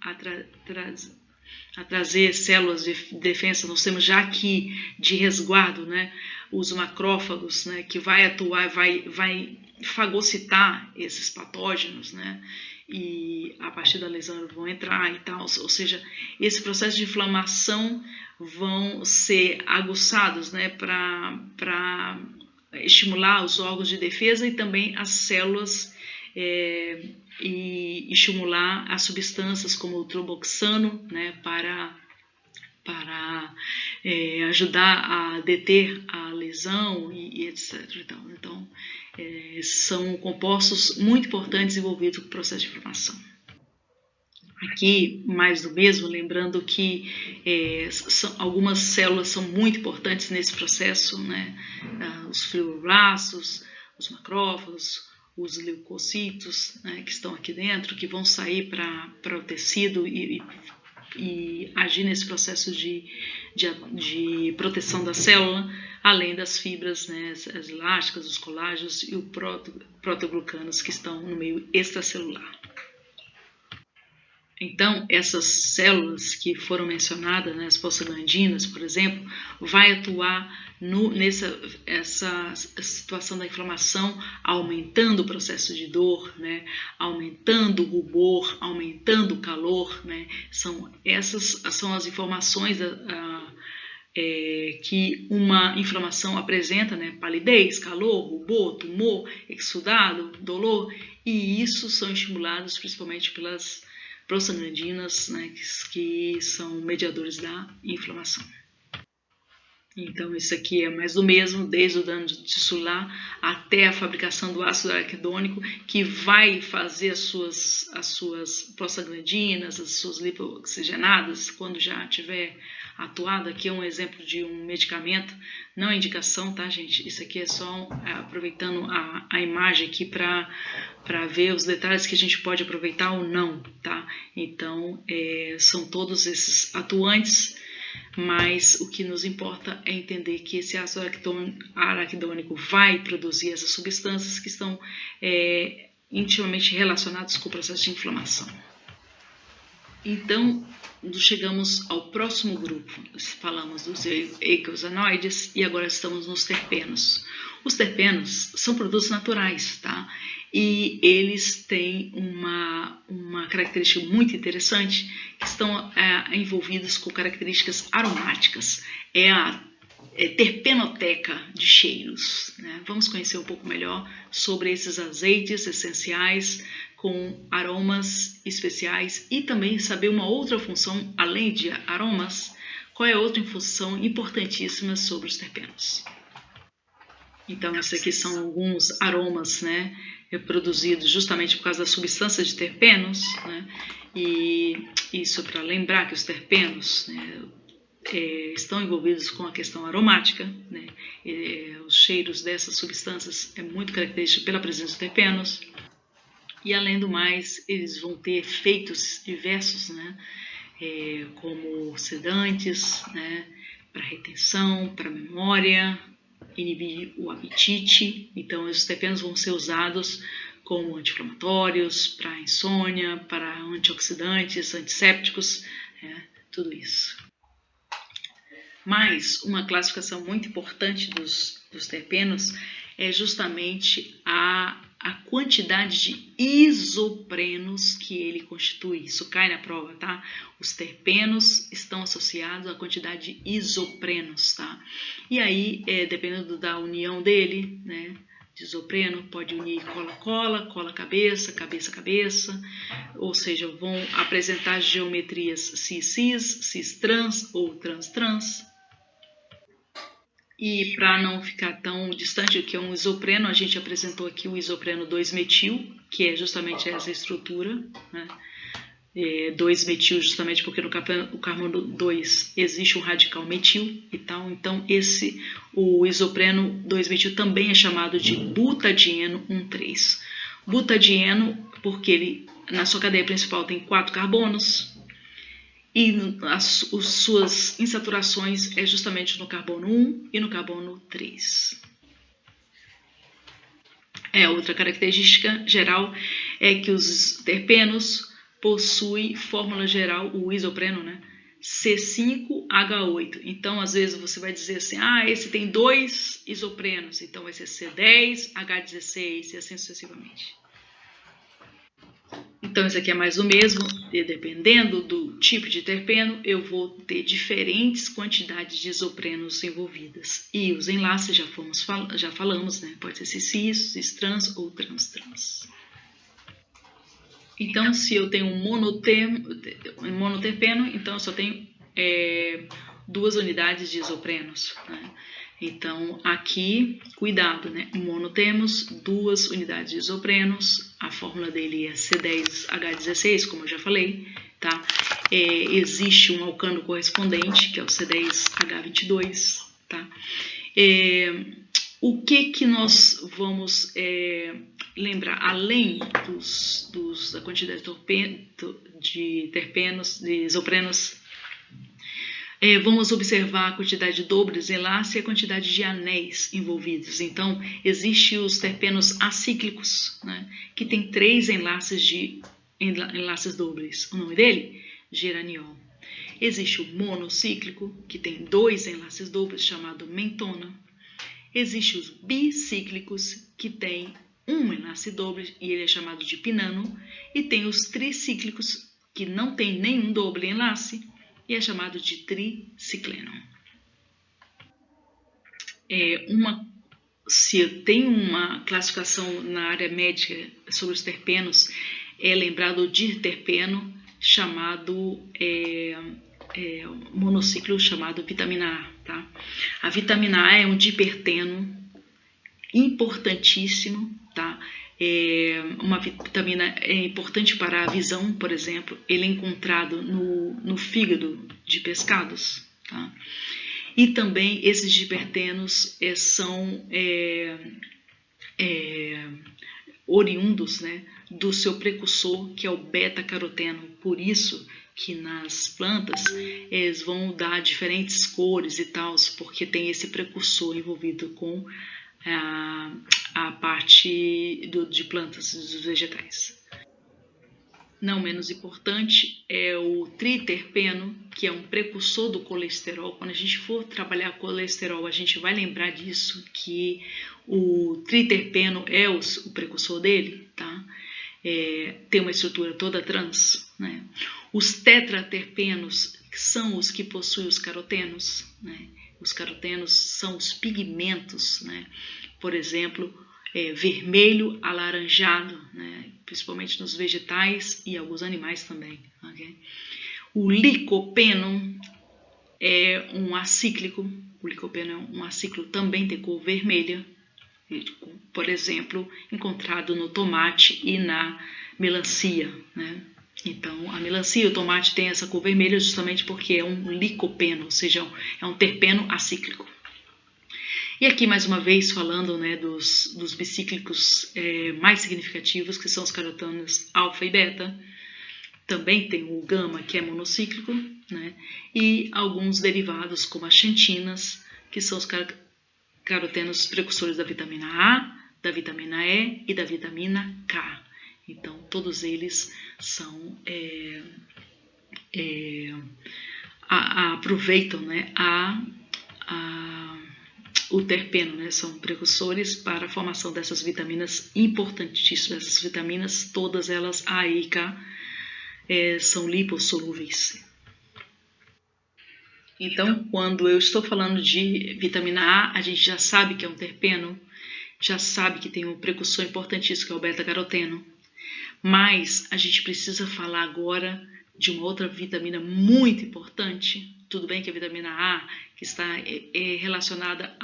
a trazer células de defesa. Nós temos já aqui de resguardo, né, os macrófagos, né, que vai atuar, vai fagocitar esses patógenos, né, e a partir da lesão vão entrar e tal, ou seja, esse processo de inflamação vão ser aguçados, né, para estimular os órgãos de defesa e também as células e estimular as substâncias como o tromboxano, né, para ajudar a deter a lesão e etc. Então, são compostos muito importantes envolvidos com o processo de inflamação. Aqui, mais do mesmo, lembrando que algumas células são muito importantes nesse processo, né? Os fibroblastos, os macrófagos, os leucocitos, né, que estão aqui dentro, que vão sair para o tecido e agir nesse processo de de proteção da célula, além das fibras, né, as elásticas, os colágenos e os proteoglucanos que estão no meio extracelular. Então, essas células que foram mencionadas, né, as prostaglandinas, por exemplo, vai atuar nessa situação da inflamação, aumentando o processo de dor, né, aumentando o rubor, aumentando o calor, né, essas são as informações que uma inflamação apresenta, né, palidez, calor, rubor, tumor, exudado, dolor, e isso são estimulados principalmente pelas prostaglandinas, né, que são mediadores da inflamação. Então, isso aqui é mais do mesmo, desde o dano tissular até a fabricação do ácido araquidônico, que vai fazer as suas prostaglandinas, as suas lipoxigenadas, quando já tiver atuado. Aqui é um exemplo de um medicamento, não é indicação, tá, gente? Isso aqui é só aproveitando a imagem aqui para ver os detalhes que a gente pode aproveitar ou não, tá? Então, são todos esses atuantes, mas o que nos importa é entender que esse ácido araquidônico vai produzir essas substâncias que estão intimamente relacionadas com o processo de inflamação. Então, chegamos ao próximo grupo. Falamos dos eicosanoides e agora estamos nos terpenos. Os terpenos são produtos naturais, tá? E eles têm uma característica muito interessante, que estão envolvidos com características aromáticas. É a terpenoteca de cheiros, né? Vamos conhecer um pouco melhor sobre esses azeites essenciais com aromas especiais e também saber uma outra função, além de aromas, qual é a outra função importantíssima sobre os terpenos. Então, esses aqui são alguns aromas, né, produzidos justamente por causa das substâncias de terpenos, né, e isso para lembrar que os terpenos, né, estão envolvidos com a questão aromática, né, os cheiros dessas substâncias é muito característico pela presença de terpenos, e além do mais, eles vão ter efeitos diversos, né, como sedantes, né, para retenção, para memória, inibir o apetite. Então, os terpenos vão ser usados como anti-inflamatórios, para insônia, para antioxidantes, antissépticos, tudo isso. Mas uma classificação muito importante dos terpenos é justamente a quantidade de isoprenos que ele constitui. Isso cai na prova, tá? Os terpenos estão associados à quantidade de isoprenos, tá? E aí, dependendo da união dele, né, de isopreno, pode unir cola-cola, cola-cabeça, cabeça-cabeça, ou seja, vão apresentar geometrias cis-cis, cis-trans ou trans-trans. E para não ficar tão distante, que é um isopreno, a gente apresentou aqui o isopreno 2-metil, que é justamente essa estrutura, né? 2-metil justamente porque no carbono 2 existe um radical metil e tal. Então o isopreno 2-metil também é chamado de butadieno 1,3. Butadieno porque ele na sua cadeia principal tem 4 carbonos, e as suas insaturações é justamente no carbono 1 e no carbono 3. Outra característica geral é que os terpenos possuem fórmula geral, o isopreno, né, C5H8. Então, às vezes você vai dizer assim, esse tem 2 isoprenos, então vai ser C10H16 e assim sucessivamente. Então, isso aqui é mais o mesmo, e dependendo do tipo de terpeno, eu vou ter diferentes quantidades de isoprenos envolvidas. E os enlaces já falamos, né? Pode ser cis-cis, cis-trans ou trans-trans. Então, se eu tenho um monoterpeno, então eu só tenho 2 unidades de isoprenos, né? Então, aqui, cuidado, né? Monotemos 2 unidades de isoprenos, a fórmula dele é C10H16, como eu já falei, tá? Existe um alcano correspondente, que é o C10H22, tá? O que nós vamos lembrar, além da quantidade de terpenos, de isoprenos, Vamos observar a quantidade de dobras, enlace e a quantidade de anéis envolvidos. Então, existem os terpenos acíclicos, né, que tem 3 enlaces dobres. O nome dele? Geraniol. Existe o monocíclico, que tem 2 enlaces dobres, chamado mentona. Existe os bicíclicos, que tem 1 enlace doble, e ele é chamado de pinano. E tem os tricíclicos, que não tem nenhum doble enlace, e é chamado de tricicleno. Se tem uma classificação na área médica sobre os terpenos, é lembrado o diterpeno, chamado monociclo, chamado vitamina A. Tá? A vitamina A é um diperteno importantíssimo, tá? Uma vitamina importante para a visão, por exemplo. Ele é encontrado no fígado de pescados, tá? E também esses dipertenos são oriundos, né, do seu precursor, que é o beta-caroteno. Por isso que nas plantas eles vão dar diferentes cores e tal, porque tem esse precursor envolvido com a parte de plantas, dos vegetais. Não menos importante é o triterpeno, que é um precursor do colesterol. Quando a gente for trabalhar colesterol, a gente vai lembrar disso, que o triterpeno é o precursor dele, tá? Tem uma estrutura toda trans, né? Os tetraterpenos são os que possuem os carotenos, né? Os carotenos são os pigmentos, né? Por exemplo, vermelho alaranjado, né? Principalmente nos vegetais e alguns animais também. Okay? O licopeno é um acíclico. O licopeno é um acíclico, também tem cor vermelha. Por exemplo, encontrado no tomate e na melancia, né? Então, a melancia e o tomate têm essa cor vermelha justamente porque é um licopeno, ou seja, é um terpeno acíclico. E aqui, mais uma vez, falando, né, dos bicíclicos mais significativos, que são os carotenos alfa e beta. Também tem o gama, que é monocíclico, né, e alguns derivados, como as xantinas, que são os carotenos precursores da vitamina A, da vitamina E e da vitamina K. Então, todos eles são aproveitam, né, o terpeno, né, são precursores para a formação dessas vitaminas importantíssimas. Essas vitaminas, todas elas, A, E e K, são lipossolúveis. Então, quando eu estou falando de vitamina A, a gente já sabe que é um terpeno, já sabe que tem um precursor importantíssimo, que é o beta-caroteno. Mas a gente precisa falar agora de uma outra vitamina muito importante. Tudo bem que a vitamina A, que está relacionada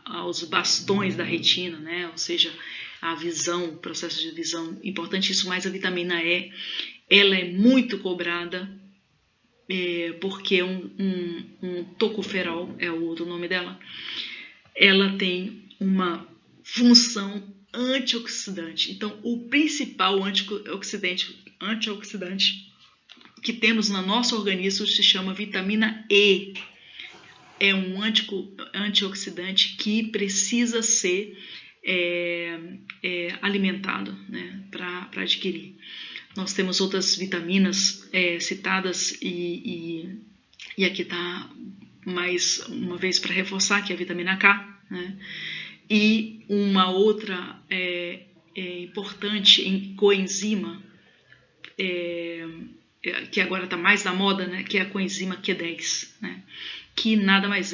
aos bastões da retina, né? Ou seja, a visão, o processo de visão, importantíssimo, mas a vitamina E, ela é muito cobrada, porque um tocoferol é o outro nome dela. Ela tem uma função antioxidante. Então, o principal antioxidante que temos no nosso organismo se chama vitamina E. É um antioxidante que precisa ser alimentado, né, para adquirir. Nós temos outras vitaminas citadas e aqui está mais uma vez para reforçar, que é a vitamina K, né? E uma outra importante coenzima, que agora está mais na moda, né, que é a coenzima Q10, né, que nada mais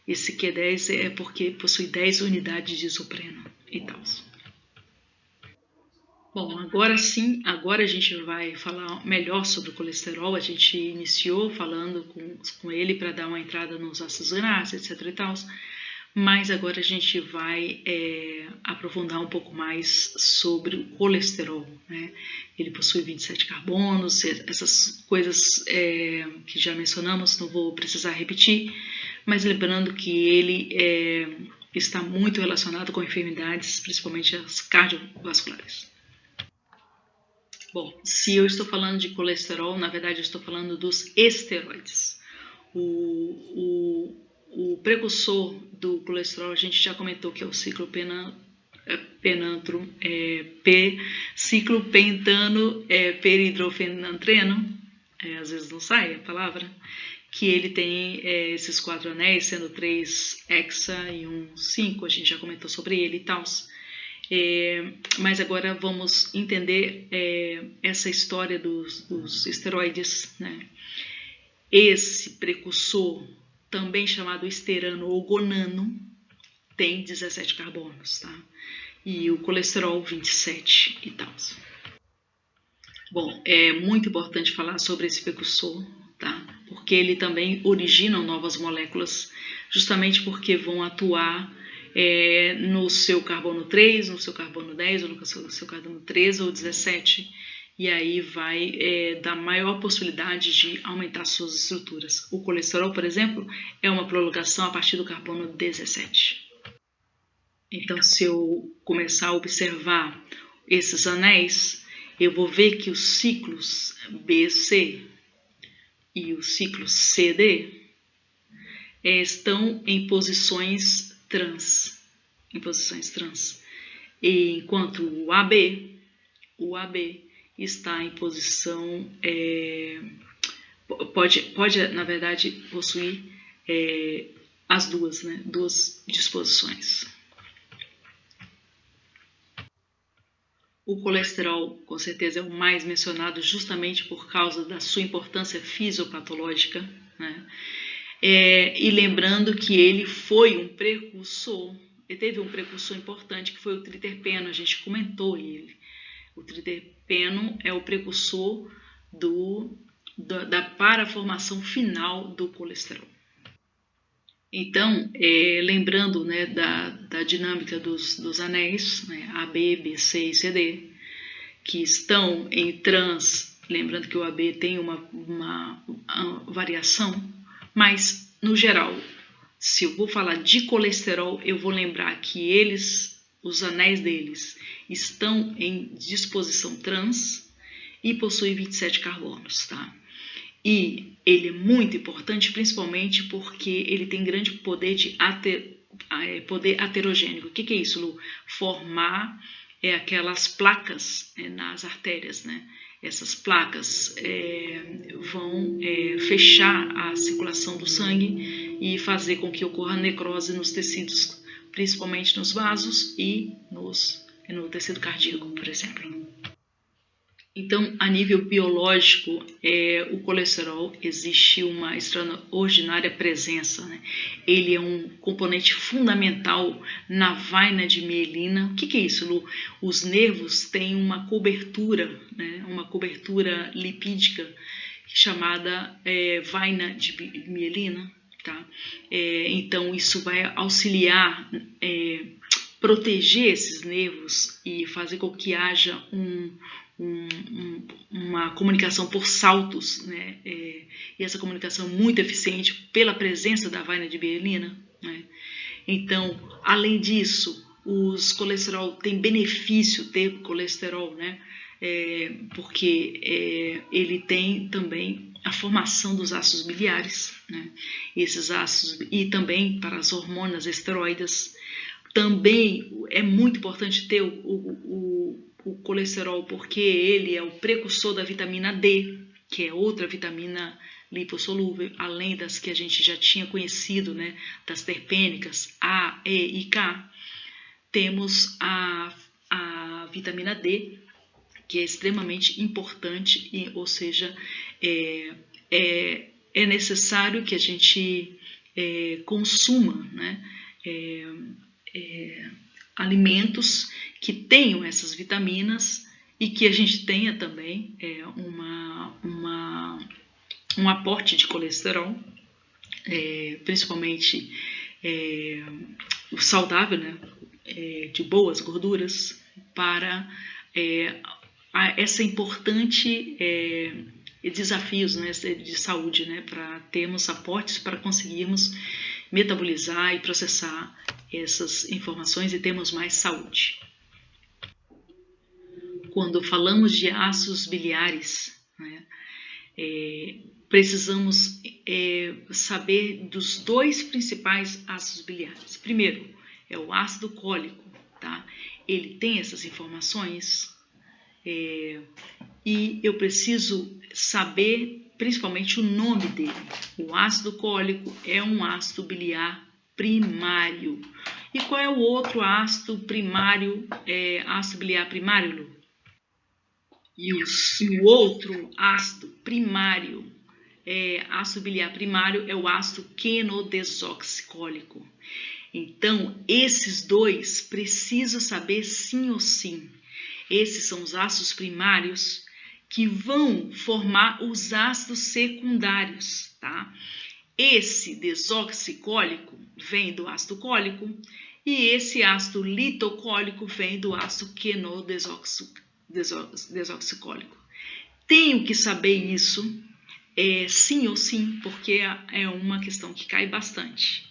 esse Q10 é porque possui 10 unidades de isopreno e tal. Bom, agora sim, agora a gente vai falar melhor sobre o colesterol. A gente iniciou falando com ele para dar uma entrada nos ácidos graxos, etc. e tal. Mas agora a gente vai aprofundar um pouco mais sobre o colesterol, né? Ele possui 27 carbonos, essas coisas que já mencionamos, não vou precisar repetir, mas lembrando que ele está muito relacionado com enfermidades, principalmente as cardiovasculares. Bom, se eu estou falando de colesterol, na verdade eu estou falando dos esteroides. O precursor do colesterol, a gente já comentou que é o ciclopentano peridrofenantreno, às vezes não sai a palavra, que ele tem esses 4 anéis, sendo 3 hexa e 1 5, a gente já comentou sobre ele e tal. Mas agora vamos entender essa história dos esteroides, né? Esse precursor, também chamado esterano ou gonano, tem 17 carbonos, tá? E o colesterol 27 e tal. Bom, é muito importante falar sobre esse precursor, tá? Porque ele também origina novas moléculas, justamente porque vão atuar no seu carbono 3, no seu carbono 10, ou no seu carbono 13 ou 17, e aí vai dar maior possibilidade de aumentar suas estruturas. O colesterol, por exemplo, é uma prolongação a partir do carbono 17. Então, se eu começar a observar esses anéis, eu vou ver que os ciclos BC e o ciclo CD estão em posições trans, enquanto o AB está em posição, pode na verdade possuir as duas, né, duas disposições. O colesterol, com certeza, é o mais mencionado justamente por causa da sua importância fisiopatológica, né? E lembrando que ele foi um precursor, ele teve um precursor importante que foi o triterpeno, a gente comentou ele. O triterpeno é o precursor da paraformação final do colesterol. Então, lembrando, né, da dinâmica dos anéis, né, AB, BC e CD, que estão em trans, lembrando que o AB tem uma variação, mas, no geral, se eu vou falar de colesterol, eu vou lembrar que os anéis deles, estão em disposição trans e possuem 27 carbonos, tá? E ele é muito importante, principalmente porque ele tem grande poder poder aterogênico. O que é isso, Lu? Formar aquelas placas nas artérias, né? Essas placas vão fechar a circulação do sangue e fazer com que ocorra necrose nos tecidos, principalmente nos vasos e no tecido cardíaco, por exemplo. Então, a nível biológico, o colesterol existe uma extraordinária presença, né? Ele é um componente fundamental na vaina de mielina. O que é isso, Lu? Os nervos têm uma cobertura, né? Uma cobertura lipídica chamada vaina de mielina, tá? Então, isso vai auxiliar, proteger esses nervos e fazer com que haja uma comunicação por saltos, né? E essa comunicação muito eficiente pela presença da vaina de mielina, né? Então, além disso, os colesterol tem benefício ter colesterol, né? Porque ele tem também a formação dos ácidos biliares, né? Esses ácidos, e também para as hormonas esteroides. Também é muito importante ter o colesterol, porque ele é o precursor da vitamina D, que é outra vitamina lipossolúvel, além das que a gente já tinha conhecido, né, das terpênicas A, E e K. Temos a vitamina D, que é extremamente importante, ou seja, é necessário que a gente consuma, né, alimentos que tenham essas vitaminas e que a gente tenha também um aporte de colesterol, principalmente o saudável, né, de boas gorduras, para essa importante desafios, né, de saúde, né, para termos aportes para conseguirmos metabolizar e processar essas informações e termos mais saúde. Quando falamos de ácidos biliares, né, precisamos saber dos dois principais ácidos biliares. Primeiro, é o ácido cólico, tá? Ele tem essas informações e eu preciso saber principalmente o nome dele. O ácido cólico é um ácido biliar primário. E qual é o outro ácido primário, ácido biliar primário, Lu? E o outro ácido primário, ácido biliar primário, é o ácido quenodesoxicólico. Então, esses dois preciso saber sim ou sim. Esses são os ácidos primários que vão formar os ácidos secundários, tá? Esse desoxicólico vem do ácido cólico e esse ácido litocólico vem do ácido quenodesoxicólico. Tenho que saber isso, sim ou sim, porque é uma questão que cai bastante.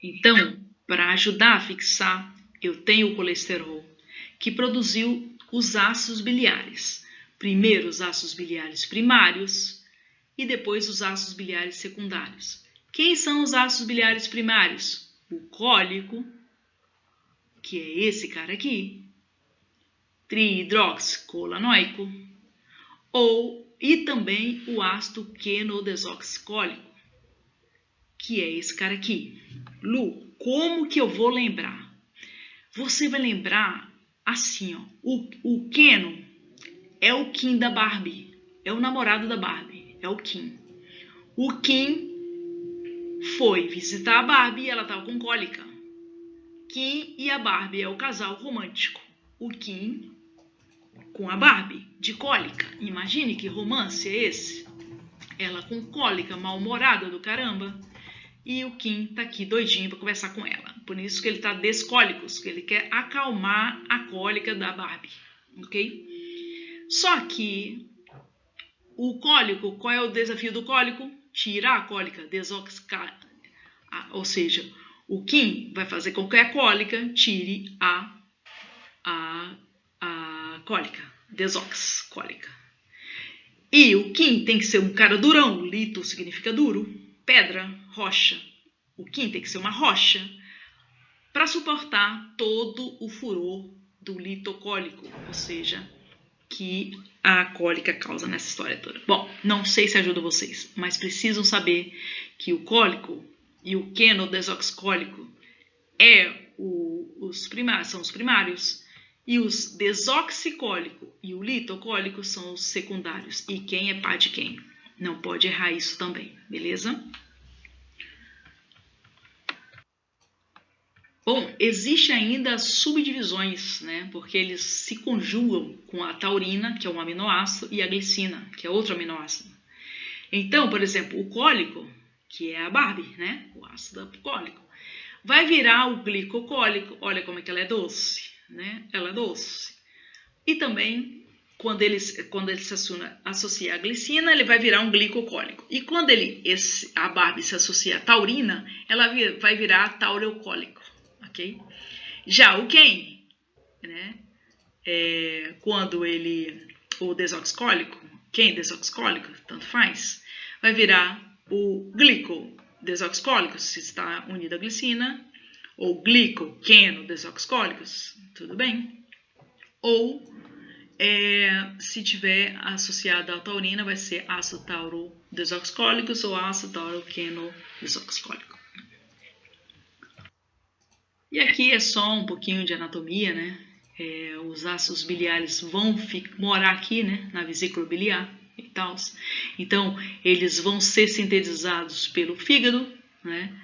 Então, para ajudar a fixar, eu tenho o colesterol, que produziu os ácidos biliares. Primeiro os ácidos biliares primários e depois os ácidos biliares secundários. Quem são os ácidos biliares primários? O cólico, que é esse cara aqui, trihidroxicolanoico, e também o ácido quenodesoxicólico, que é esse cara aqui. Lu, como que eu vou lembrar? Você vai lembrar assim, ó, o Keno é o Ken da Barbie, é o namorado da Barbie, é o Ken. O Ken foi visitar a Barbie e ela estava com cólica. Ken e a Barbie é o casal romântico. O Ken com a Barbie, de cólica. Imagine que romance é esse? Ela com cólica, mal-humorada do caramba. E o Ken tá aqui doidinho para conversar com ela. Por isso que ele tá descólicos, que ele quer acalmar a cólica da Barbie, ok? Só que o cólico, qual é o desafio do cólico? Tirar a cólica, desoxicar. Ou seja, o Ken vai fazer com que a cólica tire a cólica, desoxicólica. E o Ken tem que ser um cara durão, lito significa duro, pedra, rocha. O Ken tem que ser uma rocha para suportar todo o furor do litocólico, ou seja, que a cólica causa nessa história toda. Bom, não sei se ajuda vocês, mas precisam saber que o cólico e o quenodesoxicólico são os primários, e os desoxicólico e o litocólico são os secundários. E quem é pai de quem? Não pode errar isso também, beleza? Bom, existe ainda subdivisões, né? Porque eles se conjugam com a taurina, que é um aminoácido, e a glicina, que é outro aminoácido. Então, por exemplo, o cólico, que é a Barbie, né? O ácido cólico, vai virar o glicocólico. Olha como é que ela é doce, né? Ela é doce. E também, quando ele se associa à glicina, ele vai virar um glicocólico. E quando a Barbie se associa à taurina, ela vai virar taurocólico. Okay? Já o Ken, né? Quando o desoxicólico, Ken desoxicólico, tanto faz, vai virar o glicodesoxicólico, se está unido à glicina, ou glicoquenodesoxicólicos, tudo bem? Ou, se tiver associado à taurina, vai ser ácido taurodesoxicólicos ou ácido tauroquenodesoxicólico. E aqui é só um pouquinho de anatomia, né? Os ácidos biliares vão morar aqui, né? Na vesícula biliar e tal. Então, eles vão ser sintetizados pelo fígado, né?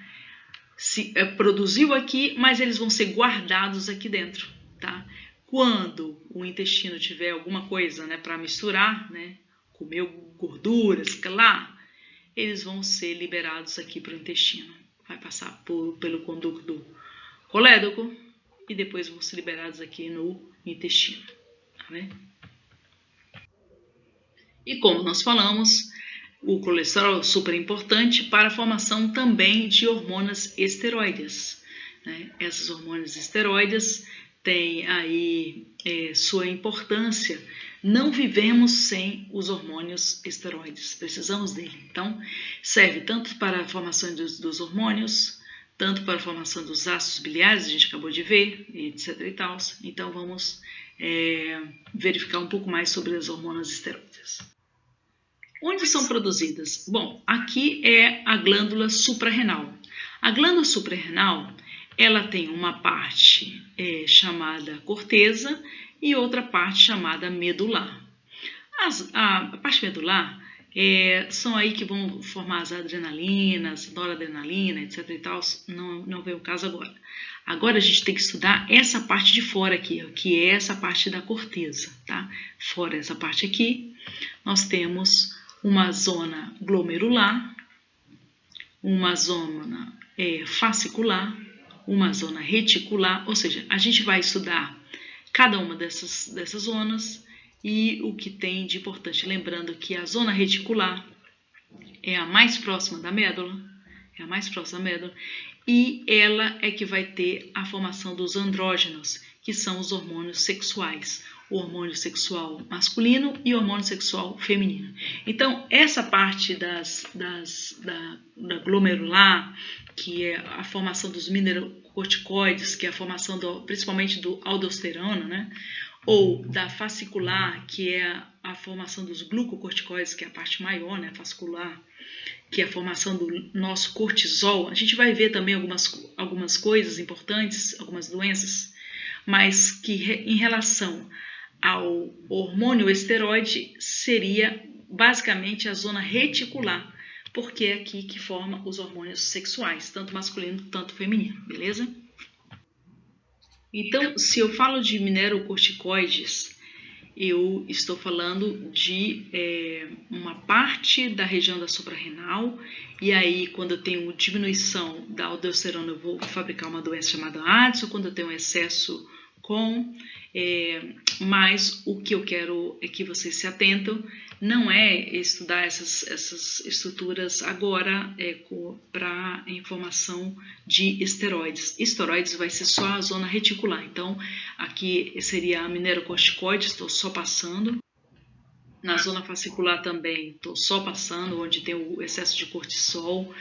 Produziu aqui, mas eles vão ser guardados aqui dentro, tá? Quando o intestino tiver alguma coisa, né, para misturar, né? Comeu gorduras, lá, eles vão ser liberados aqui para o intestino. Vai passar pelo conduto colédoco e depois vão ser liberados aqui no intestino, né? E como nós falamos, o colesterol é super importante para a formação também de hormonas esteroides, né? Essas hormonas esteroides têm aí sua importância não vivemos sem os hormônios esteroides, precisamos dele. Então, serve tanto para a formação dos hormônios, tanto para a formação dos ácidos biliares, a gente acabou de ver, etc. e tal. Então, vamos verificar um pouco mais sobre as hormonas esteroides. Onde são produzidas? Bom, aqui é a glândula suprarrenal. A glândula suprarrenal, ela tem uma parte chamada corteza e outra parte chamada medular. A parte medular são aí que vão formar as adrenalinas, noradrenalina, etc. e tal. Não vem o caso agora. Agora a gente tem que estudar essa parte de fora aqui, que é essa parte da corteza, tá? Fora essa parte aqui, nós temos uma zona glomerular, uma zona fascicular, uma zona reticular, ou seja, a gente vai estudar cada uma dessas zonas e o que tem de importante, lembrando que a zona reticular é a mais próxima da médula, e ela é que vai ter a formação dos andrógenos, que são os hormônios sexuais, o hormônio sexual masculino e o hormônio sexual feminino. Então, essa parte da glomerular, que é a formação dos minerocorticoides, que é a formação principalmente do aldosterona, né? Ou da fascicular, que é a formação dos glucocorticoides, que é a parte maior, né, fascicular, que é a formação do nosso cortisol. A gente vai ver também algumas coisas importantes, algumas doenças, mas que em relação ao hormônio esteroide seria basicamente a zona reticular, porque é aqui que forma os hormônios sexuais, tanto masculino quanto feminino, beleza? Então, se eu falo de minerocorticoides, eu estou falando de uma parte da região da suprarrenal, e aí quando eu tenho diminuição da aldosterona eu vou fabricar uma doença chamada Addison, quando eu tenho excesso mas o que eu quero é que vocês se atentam, não é estudar essas estruturas agora para informação de esteroides. Esteroides vai ser só a zona reticular, então aqui seria a minerocorticoide, estou só passando. Na zona fascicular também estou só passando, onde tem o excesso de cortisol.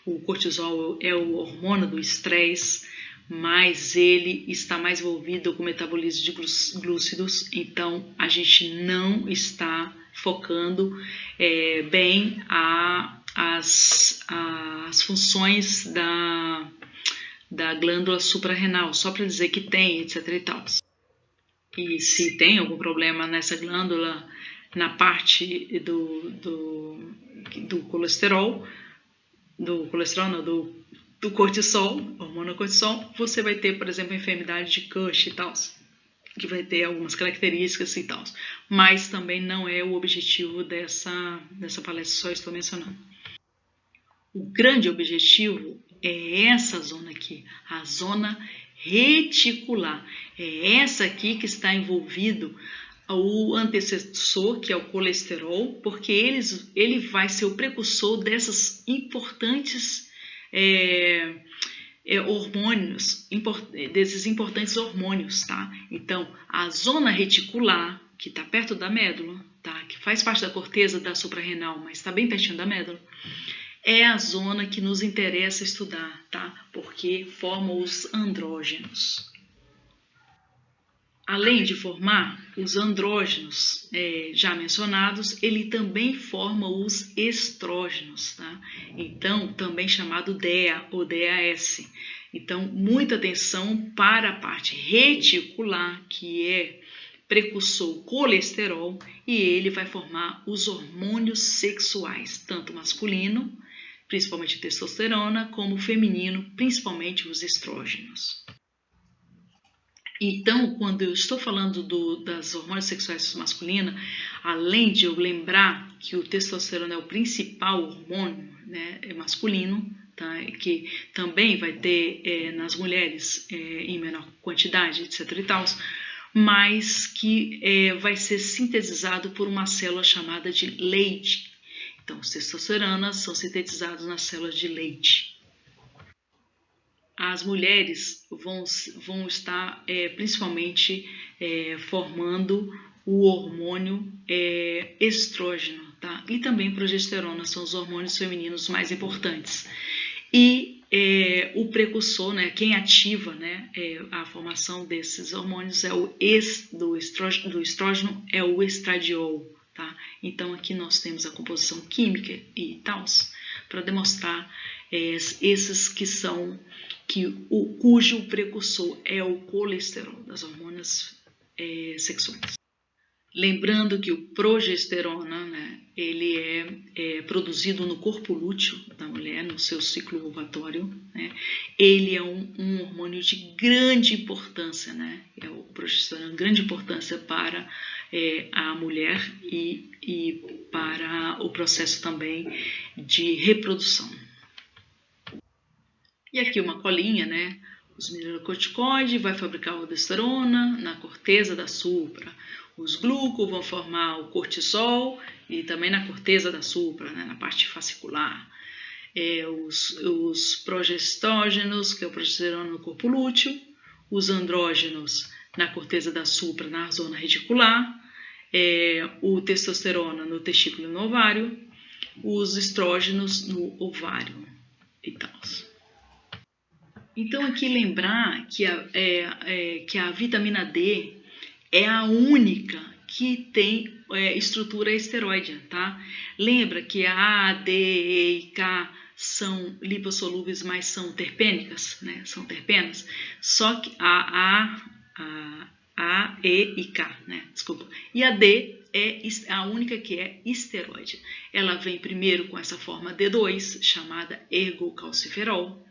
O cortisol é o hormônio do estresse, mas ele está mais envolvido com o metabolismo de glúcidos, então a gente não está focando bem as funções da glândula suprarrenal, só para dizer que tem, etc. e tal. E se tem algum problema nessa glândula, na parte do colesterol, do cortisol, hormônio cortisol, você vai ter, por exemplo, a enfermidade de Cush e tal, que vai ter algumas características e tal, mas também não é o objetivo dessa palestra, só estou mencionando. O grande objetivo é essa zona aqui, a zona reticular. É essa aqui que está envolvido o antecessor, que é o colesterol, porque ele vai ser o precursor desses importantes hormônios, desses importantes hormônios, tá? Então, a zona reticular, que está perto da médula, tá? Que faz parte da corteza da suprarrenal, mas está bem pertinho da médula, é a zona que nos interessa estudar, tá? Porque forma os andrógenos. Além de formar os andrógenos já mencionados, ele também forma os estrógenos, tá? Então, também chamado DEA ou DAS. Então, muita atenção para a parte reticular, que é precursor colesterol, e ele vai formar os hormônios sexuais, tanto masculino, principalmente testosterona, como feminino, principalmente os estrógenos. Então, quando eu estou falando das hormônios sexuais masculinos, além de eu lembrar que o testosterona é o principal hormônio, né, masculino, tá, que também vai ter nas mulheres em menor quantidade, etc. e tal, mas que vai ser sintetizado por uma célula chamada de Leydig. Então, os testosteronas são sintetizados nas células de Leydig. As mulheres vão estar principalmente formando o hormônio estrógeno, tá? E também progesterona, são os hormônios femininos mais importantes. E o precursor, né, quem ativa, né, a formação desses hormônios do estrógeno é o estradiol, tá? Então aqui nós temos a composição química e tal, para demonstrar esses cujo precursor é o colesterol, das hormonas sexuais. Lembrando que o progesterona, né, ele é produzido no corpo lúteo da mulher, no seu ciclo ovatório, né? Ele é um hormônio de grande importância, né? O progesterona de grande importância para a mulher e para o processo também de reprodução. E aqui uma colinha, né? Os mineralocorticoides vai fabricar a aldosterona na corteza da supra. Os glucos vão formar o cortisol e também na corteza da supra, né, na parte fascicular. Os progestógenos, que é o progesterona no corpo lúteo. Os andrógenos na corteza da supra, na zona reticular. O testosterona no testículo e no ovário. Os estrógenos no ovário e tal. Então aqui lembrar que a vitamina D é a única que tem estrutura esteroide, tá? Lembra que a A, D, E e K são lipossolúveis, mas são terpênicas, né? São terpenas. Só que a E e K, né? Desculpa. E a D é a única que é esteroide. Ela vem primeiro com essa forma D2, chamada ergocalciferol,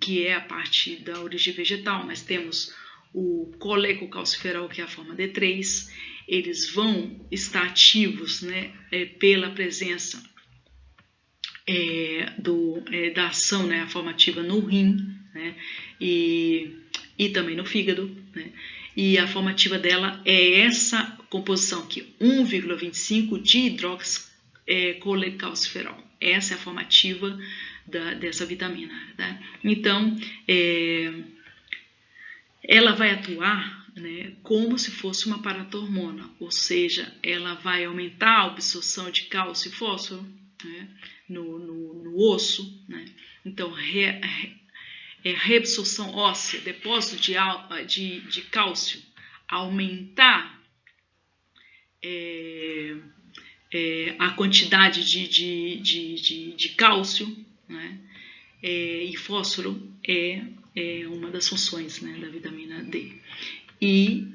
que é a parte da origem vegetal, mas temos o colecocalciferol, que é a forma D3, eles vão estar ativos, né, pela presença da ação, né, a forma ativa no rim, né, e também no fígado, né, e a forma ativa dela é essa composição aqui, 1,25 de hidroxicolecalciferol. Essa é a forma ativa dessa vitamina, tá? Então, ela vai atuar, né, como se fosse uma paratormona, ou seja, ela vai aumentar a absorção de cálcio e fósforo, né, no osso, né? Então, reabsorção óssea, depósito de cálcio, aumentar a quantidade de cálcio, né, e fósforo é uma das funções, né, da vitamina D. E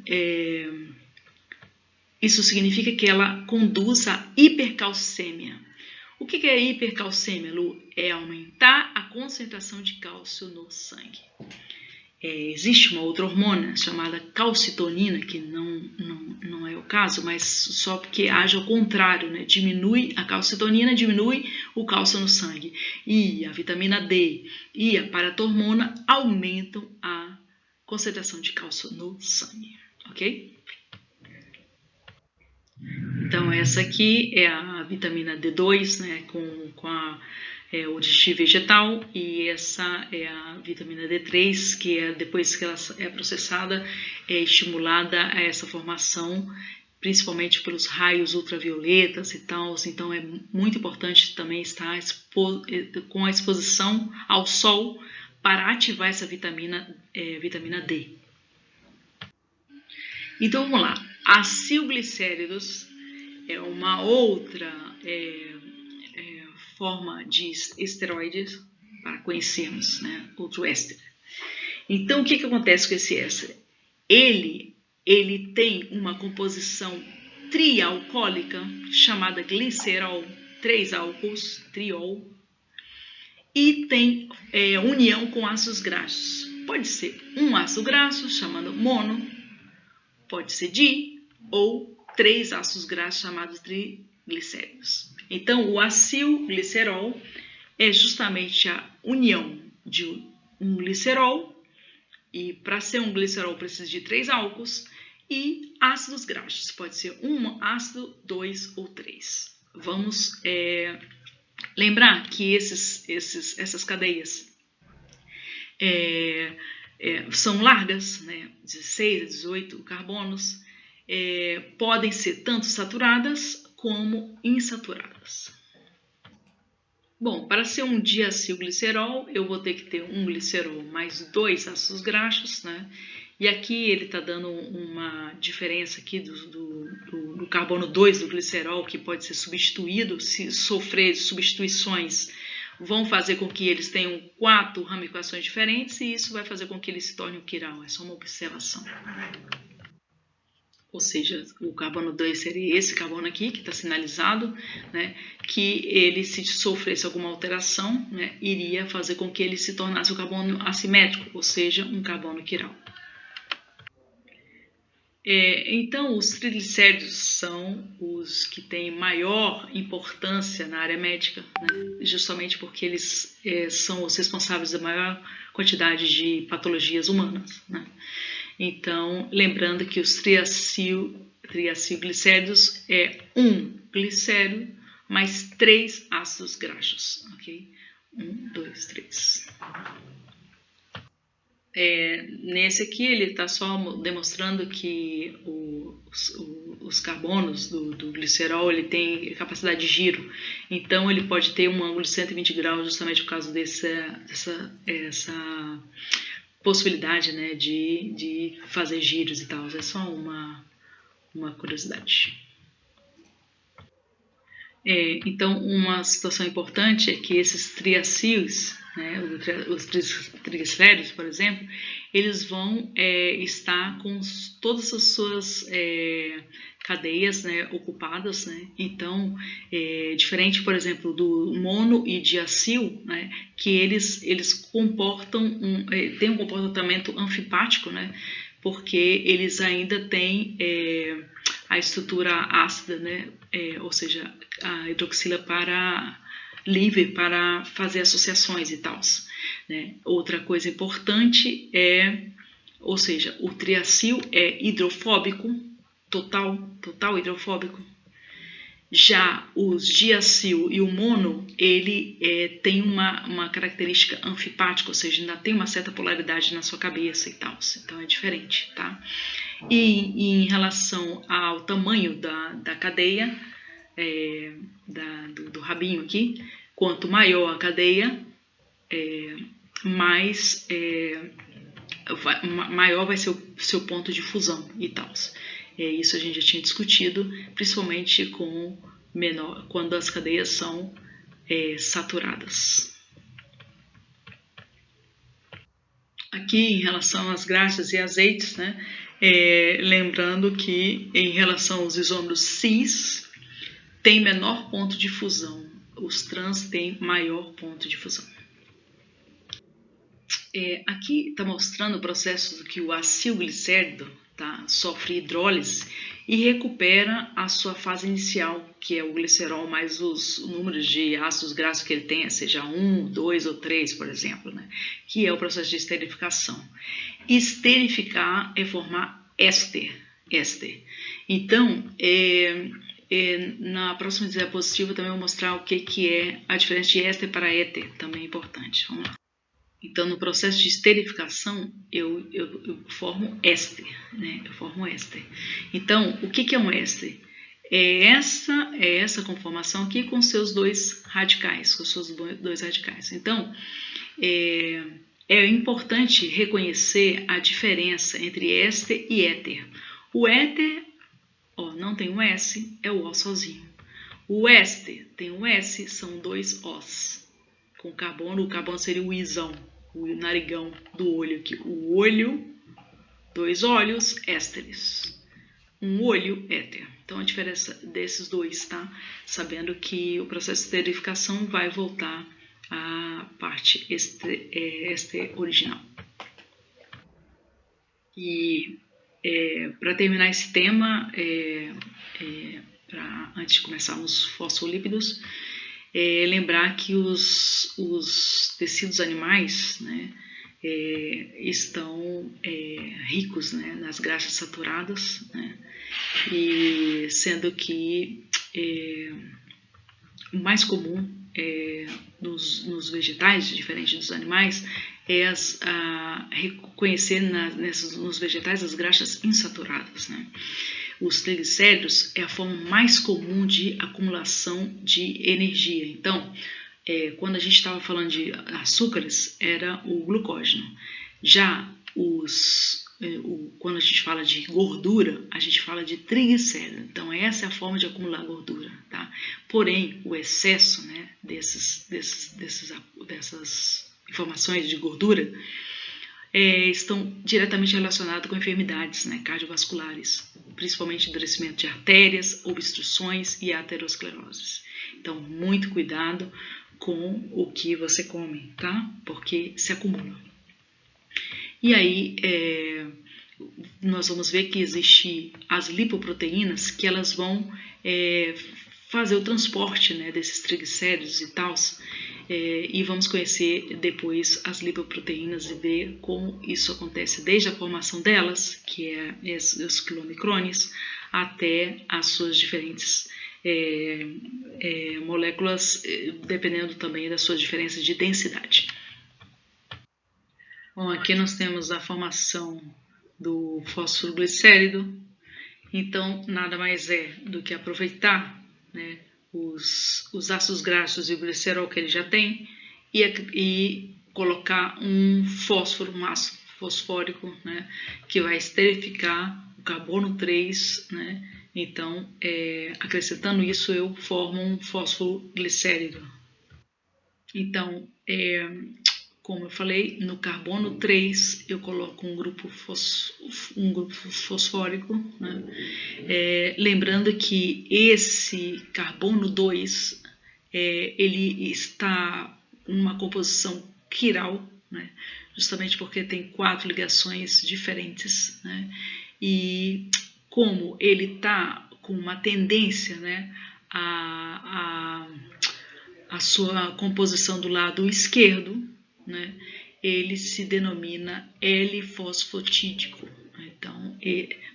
isso significa que ela conduz à hipercalcemia. O que é hipercalcemia, Lu? É aumentar a concentração de cálcio no sangue. Existe uma outra hormona chamada calcitonina, que não é o caso, mas só porque age ao contrário, né? Diminui a calcitonina, diminui o cálcio no sangue. E a vitamina D e a paratormona aumentam a concentração de cálcio no sangue, ok? Então essa aqui é a vitamina D2, né, com a origem vegetal, e essa é a vitamina D3, que depois que ela é processada, é estimulada a essa formação, principalmente pelos raios ultravioletas e tal. Então é muito importante também estar com a exposição ao sol para ativar essa vitamina D. Então vamos lá, acilglicéridos é uma outra forma de esteroides para conhecermos, né, outro éster. Então o que acontece com esse éster? Ele tem uma composição trialcoólica chamada glicerol, 3 álcools, triol, e tem união com ácidos graxos. Pode ser um ácido graxo chamado mono, pode ser di, ou 3 ácidos graxos chamados triglicéridos. Então, o acilglicerol é justamente a união de um glicerol, e para ser um glicerol precisa de 3 álcools, e ácidos graxos, pode ser um ácido, 2 ou 3. Vamos lembrar que essas cadeias são largas, né, 16 a 18 carbonos, podem ser tanto saturadas como insaturadas. Bom, para ser um diacilglicerol, eu vou ter que ter um glicerol mais 2 ácidos graxos, né? E aqui ele está dando uma diferença aqui do carbono 2 do glicerol, que pode ser substituído, se sofrer substituições, vão fazer com que eles tenham 4 ramificações diferentes e isso vai fazer com que ele se torne um quiral. É só uma observação. Ou seja, o carbono 2 seria esse carbono aqui, que está sinalizado, né, que ele, se sofresse alguma alteração, né, iria fazer com que ele se tornasse um carbono assimétrico, ou seja, um carbono quiral. Então, os triglicéridos são os que têm maior importância na área médica, né, justamente porque eles são os responsáveis da maior quantidade de patologias humanas, né. Então, lembrando que os triacilglicéridos é um glicério mais 3 ácidos graxos, ok? 1, 2, 3. Nesse aqui ele está só demonstrando que os carbonos do glicerol ele tem capacidade de giro, então ele pode ter um ângulo de 120 graus justamente por causa dessa possibilidade, né, de fazer giros e tal. É só uma curiosidade. Então, uma situação importante é que esses triacils, né, os triglicéridos, por exemplo, eles vão estar com todas as suas cadeias, né, ocupadas, né? Então, diferente, por exemplo, do mono e diacil, né, que eles comportam têm um comportamento anfipático, né, porque eles ainda têm a estrutura ácida, né, ou seja, a hidroxila livre para fazer associações e tal, né? Outra coisa importante ou seja, o triacil é hidrofóbico, total hidrofóbico. Já os diacil e o mono, ele tem uma característica anfipática, ou seja, ainda tem uma certa polaridade na sua cabeça e tal, então é diferente, tá? E em relação ao tamanho da cadeia, do rabinho aqui, quanto maior a cadeia, maior vai ser o seu ponto de fusão e tal. Isso a gente já tinha discutido, principalmente quando as cadeias são saturadas. Aqui, em relação às graxas e azeites, né, lembrando que em relação aos isômeros cis, tem menor ponto de fusão, os trans têm maior ponto de fusão. Aqui está mostrando o processo que o acilglicérido sofre hidrólise e recupera a sua fase inicial, que é o glicerol mais os números de ácidos graxos que ele tem, seja 1, 2 ou 3, por exemplo, né? Que é o processo de esterificação. Esterificar é formar éster. Então, na próxima diapositiva também vou mostrar o que é a diferença de éster para éter, também é importante. Vamos lá. Então, no processo de esterificação, eu formo éster, né? Eu formo éster. Então, o que é um éster? É essa conformação aqui com seus dois radicais, Então, é importante reconhecer a diferença entre éster e éter. O éter, não tem um S, é o O sozinho. O éster tem um S, são dois Os. Com carbono, o carbono seria o Izão, o narigão do olho aqui. O olho, dois olhos, ésteres. Um olho, éter. Então, a diferença desses dois, tá? Sabendo que o processo de esterificação vai voltar à parte éster original. E para terminar esse tema, antes de começarmos os fosfolípidos, lembrar que os tecidos animais, né, estão ricos, né, nas graxas saturadas, né, e sendo que o mais comum nos vegetais, diferente dos animais, reconhecer nos vegetais as graxas insaturadas, né. os triglicéridos é a forma mais comum de acumulação de energia. Então, quando a gente estava falando de açúcares, era o glucógeno. Já quando a gente fala de gordura, a gente fala de triglicérido. Então, essa é a forma de acumular gordura, tá? Porém, o excesso, né, dessas informações de gordura estão diretamente relacionados com enfermidades, né, cardiovasculares, principalmente endurecimento de artérias, obstruções e aterosclerose. Então, muito cuidado com o que você come, tá? Porque se acumula. E aí, nós vamos ver que existem as lipoproteínas que elas vão fazer o transporte, né, desses triglicéridos e tal, e vamos conhecer depois as lipoproteínas e ver como isso acontece desde a formação delas, que é os quilomicrones, até as suas diferentes moléculas, dependendo também das suas diferenças de densidade. Bom, aqui nós temos a formação do fosfoglicérido. Então, nada mais é do que aproveitar, né, os ácidos graxos e o glicerol que ele já tem e colocar um fósforo, um ácido fosfórico, né, que vai esterificar o carbono 3, né? Então, acrescentando isso, eu formo um fosfoglicérido. Então, como eu falei, no carbono 3 eu coloco um grupo fosfórico, né? Lembrando que esse carbono 2 ele está em uma composição quiral, né? Justamente porque tem 4 ligações diferentes, né? E como ele está com uma tendência, né, a sua composição do lado esquerdo, né, ele se denomina L-fosfotídico. Então,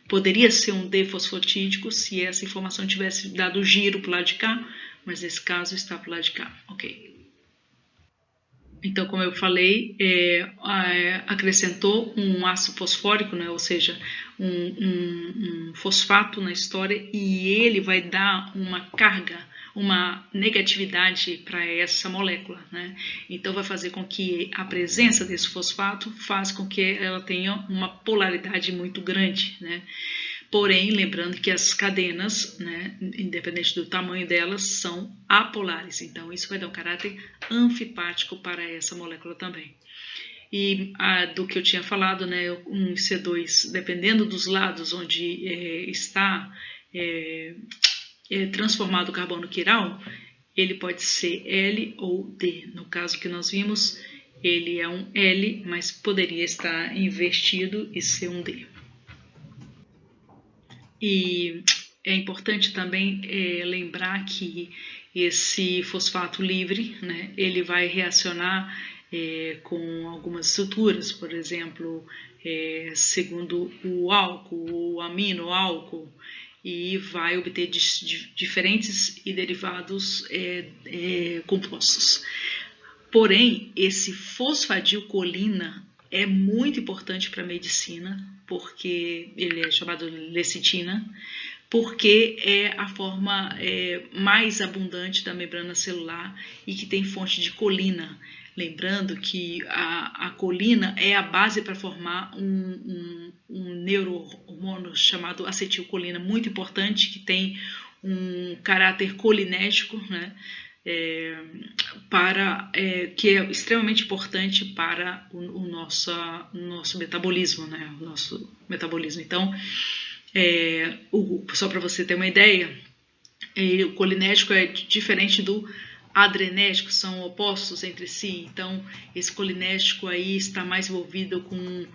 poderia ser um D-fosfotídico se essa informação tivesse dado giro para o lado de cá, mas nesse caso está para o lado de cá. Ok. Então, como eu falei, acrescentou um ácido fosfórico, né, ou seja, um fosfato na história, e ele vai dar uma carga, uma negatividade para essa molécula, né? Então vai fazer com que a presença desse fosfato faz com que ela tenha uma polaridade muito grande, né? Porém, lembrando que as cadenas, né, independente do tamanho delas, são apolares. Então, isso vai dar um caráter anfipático para essa molécula também. E do que eu tinha falado, né, um C2, dependendo dos lados onde está transformado o carbono quiral, ele pode ser L ou D. No caso que nós vimos, ele é um L, mas poderia estar invertido e ser um D. E é importante também lembrar que esse fosfato livre, né, ele vai reacionar com algumas estruturas, por exemplo, segundo o álcool, o aminoálcool, e vai obter diferentes e derivados compostos. Porém, esse fosfadilcolina é muito importante para a medicina, porque ele é chamado lecitina, porque é a forma mais abundante da membrana celular e que tem fonte de colina. Lembrando que a colina é a base para formar um neurohormônio chamado acetilcolina, muito importante, que tem um caráter colinético, né? Que é extremamente importante para o nosso metabolismo, né? O nosso metabolismo. Então, só para você ter uma ideia, o colinético é diferente do adrenético, são opostos entre si. Então, esse colinético aí está mais envolvido com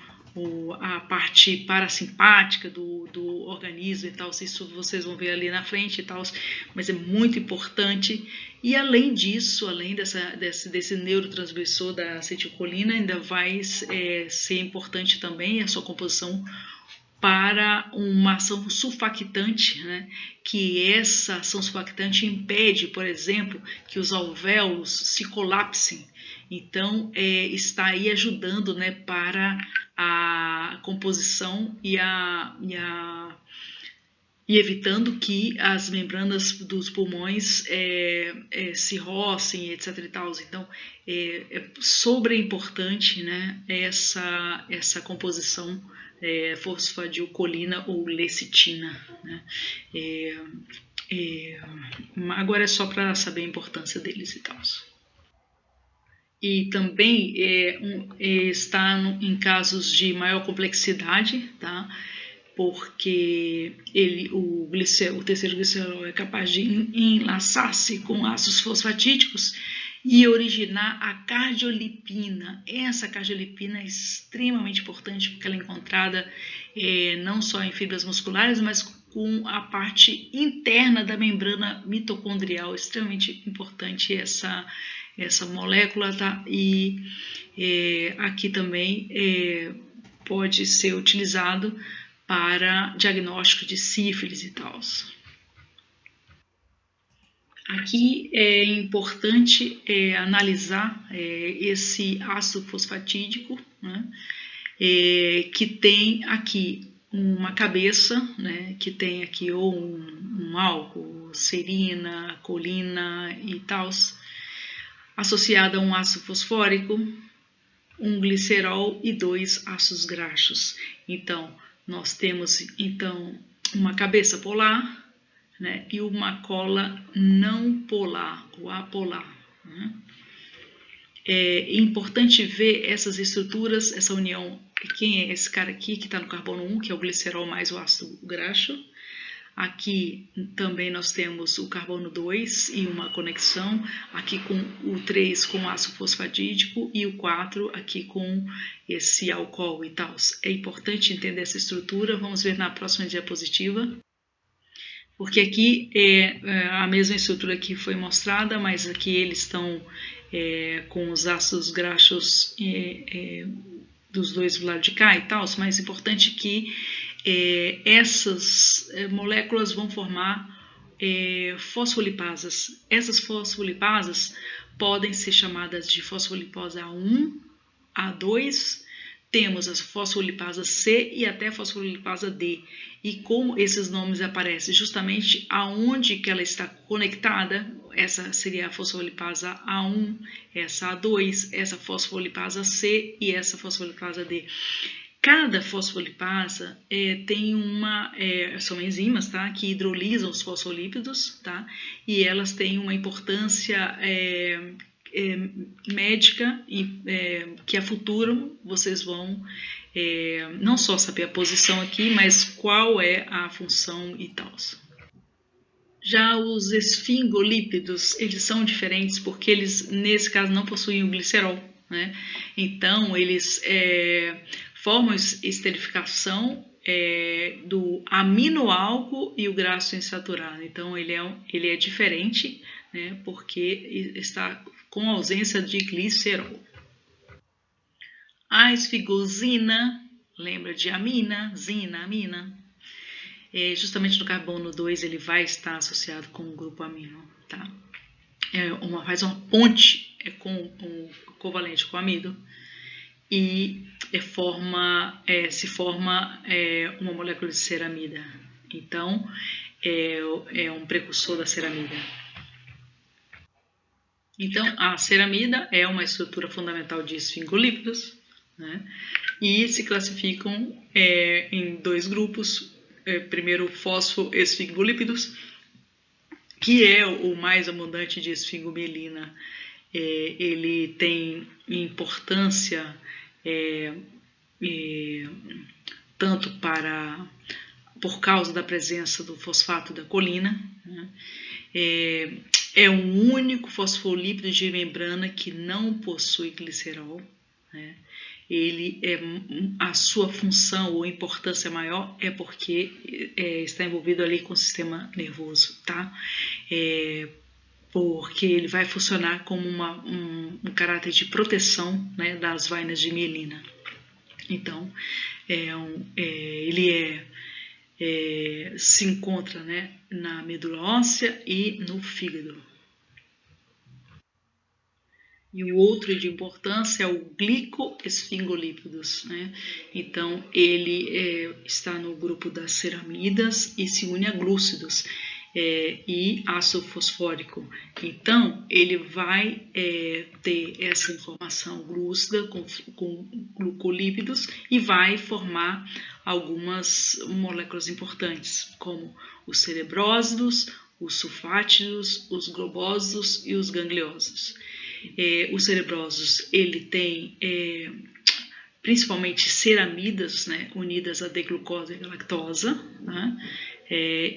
a parte parasimpática do organismo e tal, isso vocês vão ver ali na frente e tal, mas é muito importante. E além disso, além desse neurotransmissor da acetilcolina, ainda vai ser importante também a sua composição para uma ação sulfactante, né? Que essa ação sulfactante impede, por exemplo, que os alvéolos se colapsem. Então, está aí ajudando, né, para a composição e e evitando que as membranas dos pulmões se rocem, etc. e tal. Então, é sobre importante, né, essa composição fosfadilcolina ou lecitina, né? Agora é só para saber a importância deles e tal. E também está em casos de maior complexidade, tá? Porque o terceiro glicerol é capaz de enlaçar-se com ácidos fosfatídicos e originar a cardiolipina. Essa cardiolipina é extremamente importante porque ela é encontrada não só em fibras musculares, mas com a parte interna da membrana mitocondrial. Extremamente importante essa molécula, tá? E aqui também pode ser utilizado para diagnóstico de sífilis e tal. Aqui é importante analisar esse ácido fosfatídico, né, que tem aqui uma cabeça, né, que tem aqui ou um álcool, serina, colina e tal, associada a um ácido fosfórico, um glicerol e 2 ácidos graxos. Então, nós temos uma cabeça polar, né, e uma cola não polar, ou apolar. Né? É importante ver essas estruturas, essa união. Quem é esse cara aqui que está no carbono 1, que é o glicerol mais o ácido graxo. Aqui também nós temos o carbono 2 e uma conexão, aqui com o 3 com ácido fosfatídico e o 4 aqui com esse álcool e tal. É importante entender essa estrutura, vamos ver na próxima diapositiva. Porque aqui é a mesma estrutura que foi mostrada, mas aqui eles estão com os ácidos graxos dos dois do lado de cá e tal, mas é importante que essas moléculas vão formar fosfolipasas. Essas fosfolipasas podem ser chamadas de fosfolipase A1, A2, temos a fosfolipasa C e até a fosfolipasa D. E como esses nomes aparecem justamente aonde que ela está conectada, essa seria a fosfolipasa A1, essa A2, essa fosfolipasa C e essa fosfolipasa D. Cada fosfolipasa tem são enzimas, tá, que hidrolisam os fosfolípidos, tá, e elas têm uma importância médica que a futuro vocês vão não só saber a posição aqui, mas qual é a função e tal. Já os esfingolípidos, eles são diferentes porque eles, nesse caso, não possuem o glicerol, né? Então, eles formam esterificação do aminoálcool e o graxo insaturado. Então, ele é diferente, né? Porque está com ausência de glicerol. A esfigosina, lembra de amina, zina, amina. Justamente no carbono 2 ele vai estar associado com o grupo amino, tá? Faz uma ponte com o covalente com o amido e se forma uma molécula de ceramida. Então, é um precursor da ceramida. Então, a ceramida é uma estrutura fundamental de esfingolípidos, né? E se classificam em 2 grupos. Primeiro, fosfoesfingolípidos, que é o mais abundante de esfingomielina. Ele tem importância tanto por causa da presença do fosfato da colina, né? É o único fosfolípido de membrana que não possui glicerol, né? A sua função ou importância maior é porque está envolvido ali com o sistema nervoso, tá? Porque ele vai funcionar como um caráter de proteção, né, das vainas de mielina. Então, ele se encontra, né, na medula óssea e no fígado. E o outro de importância é o glicoesfingolípidos, né? Então, ele está no grupo das ceramidas e se une a glúcidos e ácido fosfórico. Então, ele vai ter essa informação glúcida com glucolípidos e vai formar algumas moléculas importantes, como os cerebrósidos, os sulfátidos, os globósidos e os gangliósidos. Os cerebrósidos, ele tem principalmente ceramidas, né, unidas à D-glucose e galactosa, né,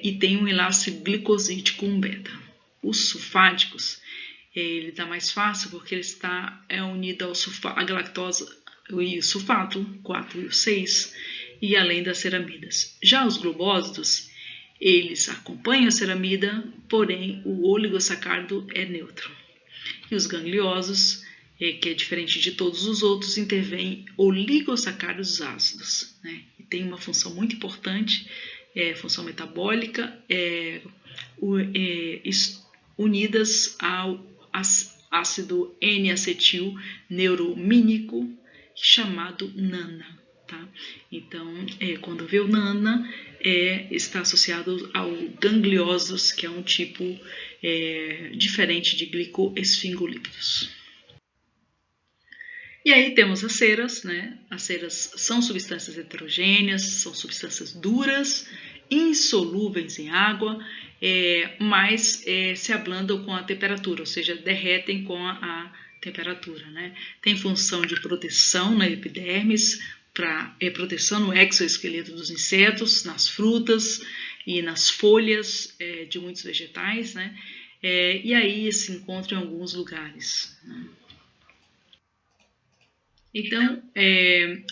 e tem um enlace glicosídeo com beta. Os sulfáticos, ele está mais fácil porque ele está unido à galactose e o sulfato, 4 e o 6, e além das ceramidas. Já os globósidos, eles acompanham a ceramida, porém o oligosacárido é neutro. E os gangliosos, que é diferente de todos os outros, intervêm oligosacáridos ácidos, né? E tem uma função muito importante, função metabólica, unidas ao ácido N-acetil neuromínico, chamado NANA. Tá? Então, quando vê o NANA, está associado ao gangliosos, que é um tipo diferente de glicoesfingolípidos. E aí temos as ceras, né? As ceras são substâncias heterogêneas, são substâncias duras, insolúveis em água, mas se ablandam com a temperatura, ou seja, derretem com a temperatura, né? Tem função de proteção na epidermis, para proteção no exoesqueleto dos insetos, nas frutas e nas folhas de muitos vegetais, né? E aí se encontra em alguns lugares, né? Então,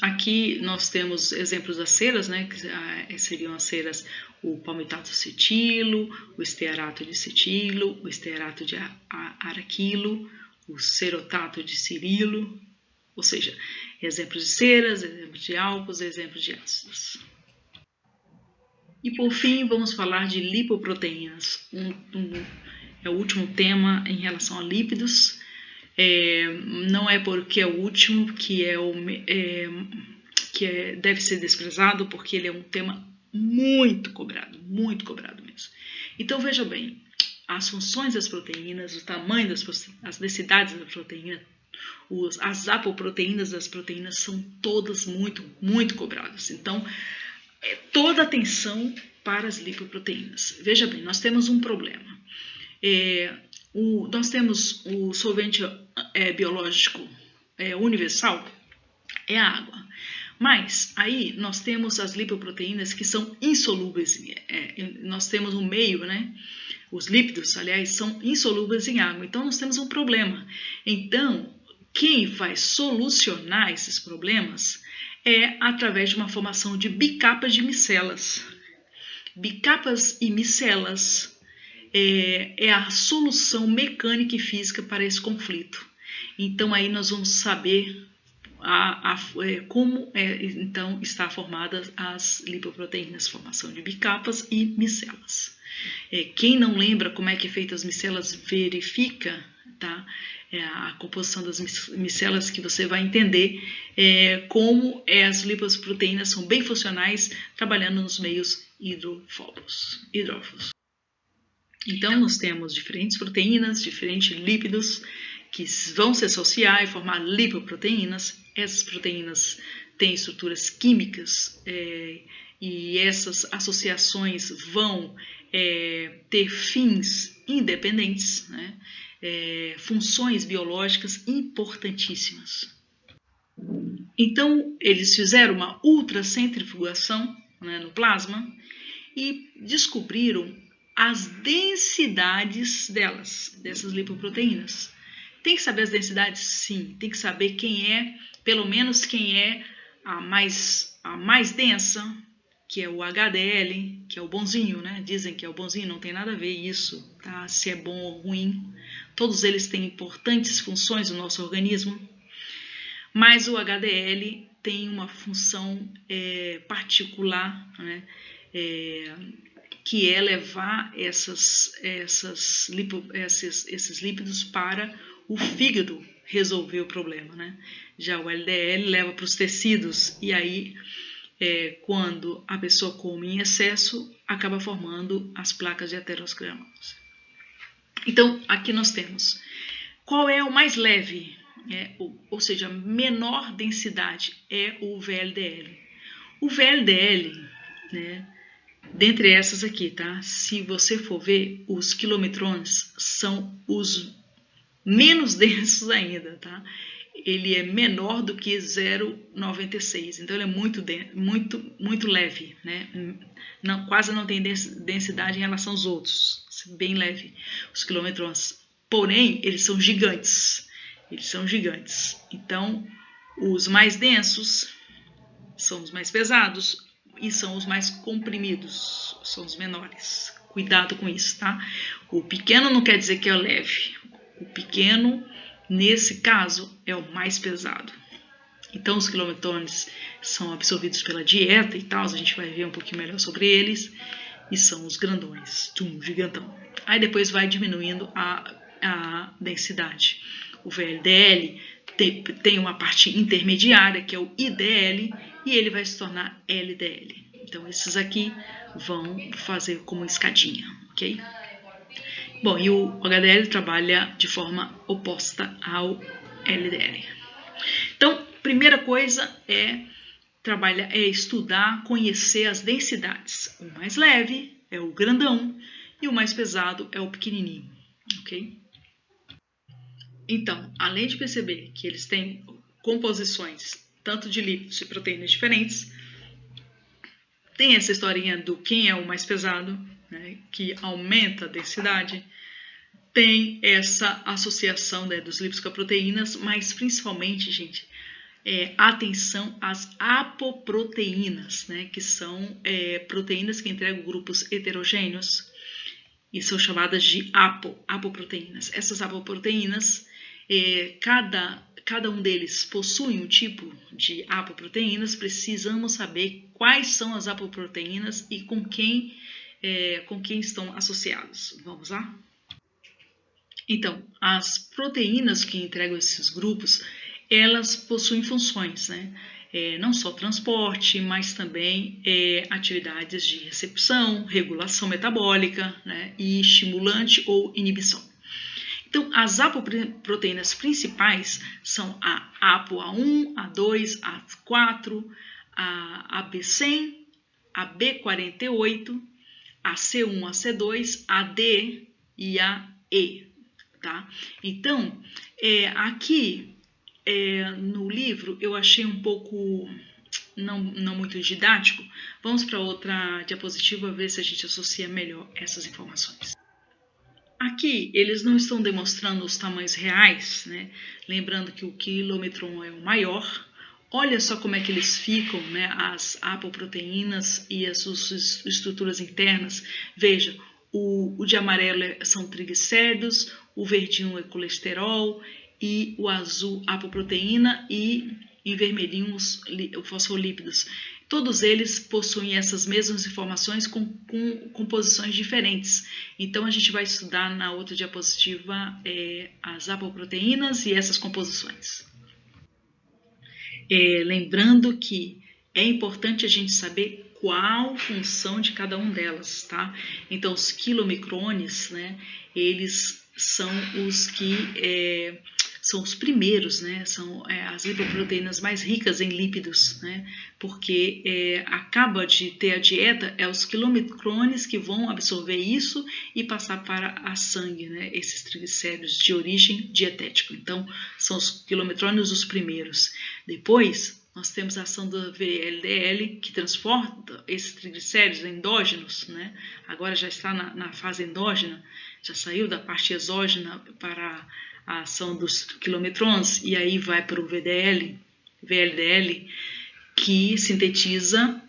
aqui nós temos exemplos das ceras, né? Que seriam as ceras, o palmitato cetilo, o estearato de cetilo, o estearato de araquilo, o cerotato de cirilo, ou seja, exemplos de ceras, exemplos de álcools, exemplos de ácidos. E por fim, vamos falar de lipoproteínas. É o último tema em relação a lípidos. Não é porque é o último que deve ser desprezado, porque ele é um tema muito cobrado mesmo. Então veja bem, as funções das proteínas, o tamanho as densidades da proteína, as apoproteínas das proteínas são todas muito, muito cobradas. Então, toda atenção para as lipoproteínas. Veja bem, nós temos um problema. Nós temos o solvente biológico universal, é a água. Mas aí nós temos as lipoproteínas que são insolúveis. Nós temos um meio, né? Os lípidos, aliás, são insolúveis em água. Então nós temos um problema. Então, quem vai solucionar esses problemas é através de uma formação de bicapas de micelas. Bicapas e micelas é a solução mecânica e física para esse conflito. Então aí nós vamos saber como então está formadas as lipoproteínas, formação de bicapas e micelas. Quem não lembra como é que é feita as micelas, verifica, tá? A composição das micelas, que você vai entender como as lipoproteínas são bem funcionais, trabalhando nos meios hidrófobos. Então, nós temos diferentes proteínas, diferentes lípidos, que vão se associar e formar lipoproteínas. Essas proteínas têm estruturas químicas e essas associações vão ter fins independentes, né? Funções biológicas importantíssimas. Então, eles fizeram uma ultracentrifugação, né, no plasma e descobriram as densidades dessas lipoproteínas. Tem que saber as densidades? Sim. Tem que saber pelo menos quem é a mais densa, que é o HDL, que é o bonzinho, né? Dizem que é o bonzinho, não tem nada a ver isso, tá? Se é bom ou ruim. Todos eles têm importantes funções no nosso organismo, mas o HDL tem uma função particular, né? Que é levar esses lípidos para o fígado resolver o problema, né? Já o LDL leva para os tecidos e aí, quando a pessoa come em excesso, acaba formando as placas de aterosclerótise. Então, aqui nós temos qual é o mais leve, ou seja, menor densidade é o VLDL. O VLDL, né, dentre essas aqui, tá? Se você for ver, os quilometrons são os menos densos ainda, tá? Ele é menor do que 0,96, então ele é muito leve, né? Quase não tem densidade em relação aos outros, bem leve, os quilometrons. Porém, eles são gigantes, Então, os mais densos são os mais pesados e são os mais comprimidos, são os menores. Cuidado com isso, tá? O pequeno não quer dizer que é leve. O pequeno, nesse caso, é o mais pesado. Então, os quilometrons são absorvidos pela dieta e tal, a gente vai ver um pouquinho melhor sobre eles, e são os grandões, gigantão. Aí depois vai diminuindo a densidade. O VLDL tem uma parte intermediária, que é o IDL, e ele vai se tornar LDL. Então, esses aqui vão fazer como escadinha, ok? Bom, e o HDL trabalha de forma oposta ao LDL. Então, primeira coisa é estudar, conhecer as densidades. O mais leve é o grandão e o mais pesado é o pequenininho, ok? Então, além de perceber que eles têm composições tanto de lípidos e proteínas diferentes, tem essa historinha do quem é o mais pesado, né, que aumenta a densidade, tem essa associação, né, dos lípidos com as proteínas, mas principalmente, gente, atenção às apoproteínas, né, que são proteínas que entregam grupos heterogêneos e são chamadas de apoproteínas. Essas apoproteínas, cada um deles possui um tipo de apoproteínas. Precisamos saber quais são as apoproteínas e com quem estão associadas. Vamos lá? Então, as proteínas que entregam esses grupos, elas possuem funções, né? Não só transporte, mas também atividades de recepção, regulação metabólica, né? E estimulante ou inibição. Então, as apoproteínas principais são a ApoA1, A2, A4, a AB100, a B48, a C1, a C2, a D e a E, tá? Então, aqui no livro eu achei um pouco não muito didático. Vamos para outra diapositiva ver se a gente associa melhor essas informações. Aqui eles não estão demonstrando os tamanhos reais, né? Lembrando que o quilometron é o maior. Olha só como é que eles ficam, né? As apoproteínas e as suas estruturas internas. Veja, o de amarelo são triglicéridos, o verdinho é colesterol e o azul apoproteína e em vermelhinho os fosfolípidos. Todos eles possuem essas mesmas informações com composições diferentes. Então, a gente vai estudar na outra diapositiva as apoproteínas e essas composições. Lembrando que é importante a gente saber qual função de cada um delas, tá? Então, os quilomicrones, né, eles são os que são os primeiros, né? São as lipoproteínas mais ricas em lípidos, né? Porque acaba de ter a dieta, os quilomicrones que vão absorver isso e passar para a sangue, né? Esses triglicéridos de origem dietética. Então, são os quilometrônios os primeiros. Depois, nós temos a ação do VLDL, que transporta esses triglicéridos endógenos, né? Agora já está na fase endógena, já saiu da parte exógena para a ação dos quilometrons, e aí vai para o VLDL, que sintetiza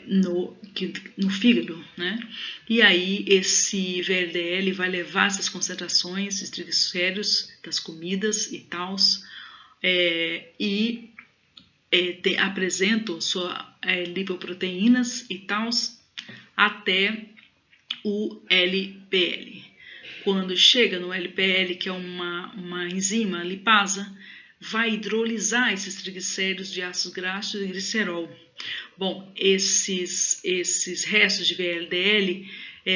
no fígado, né? E aí esse VLDL vai levar essas concentrações de triglicéridos das comidas e tal, apresentam suas lipoproteínas e tal até o LPL. quando chega no LPL, que é uma enzima lipasa, vai hidrolisar esses triglicéridos de ácidos graxos e glicerol. Bom, esses restos de VLDL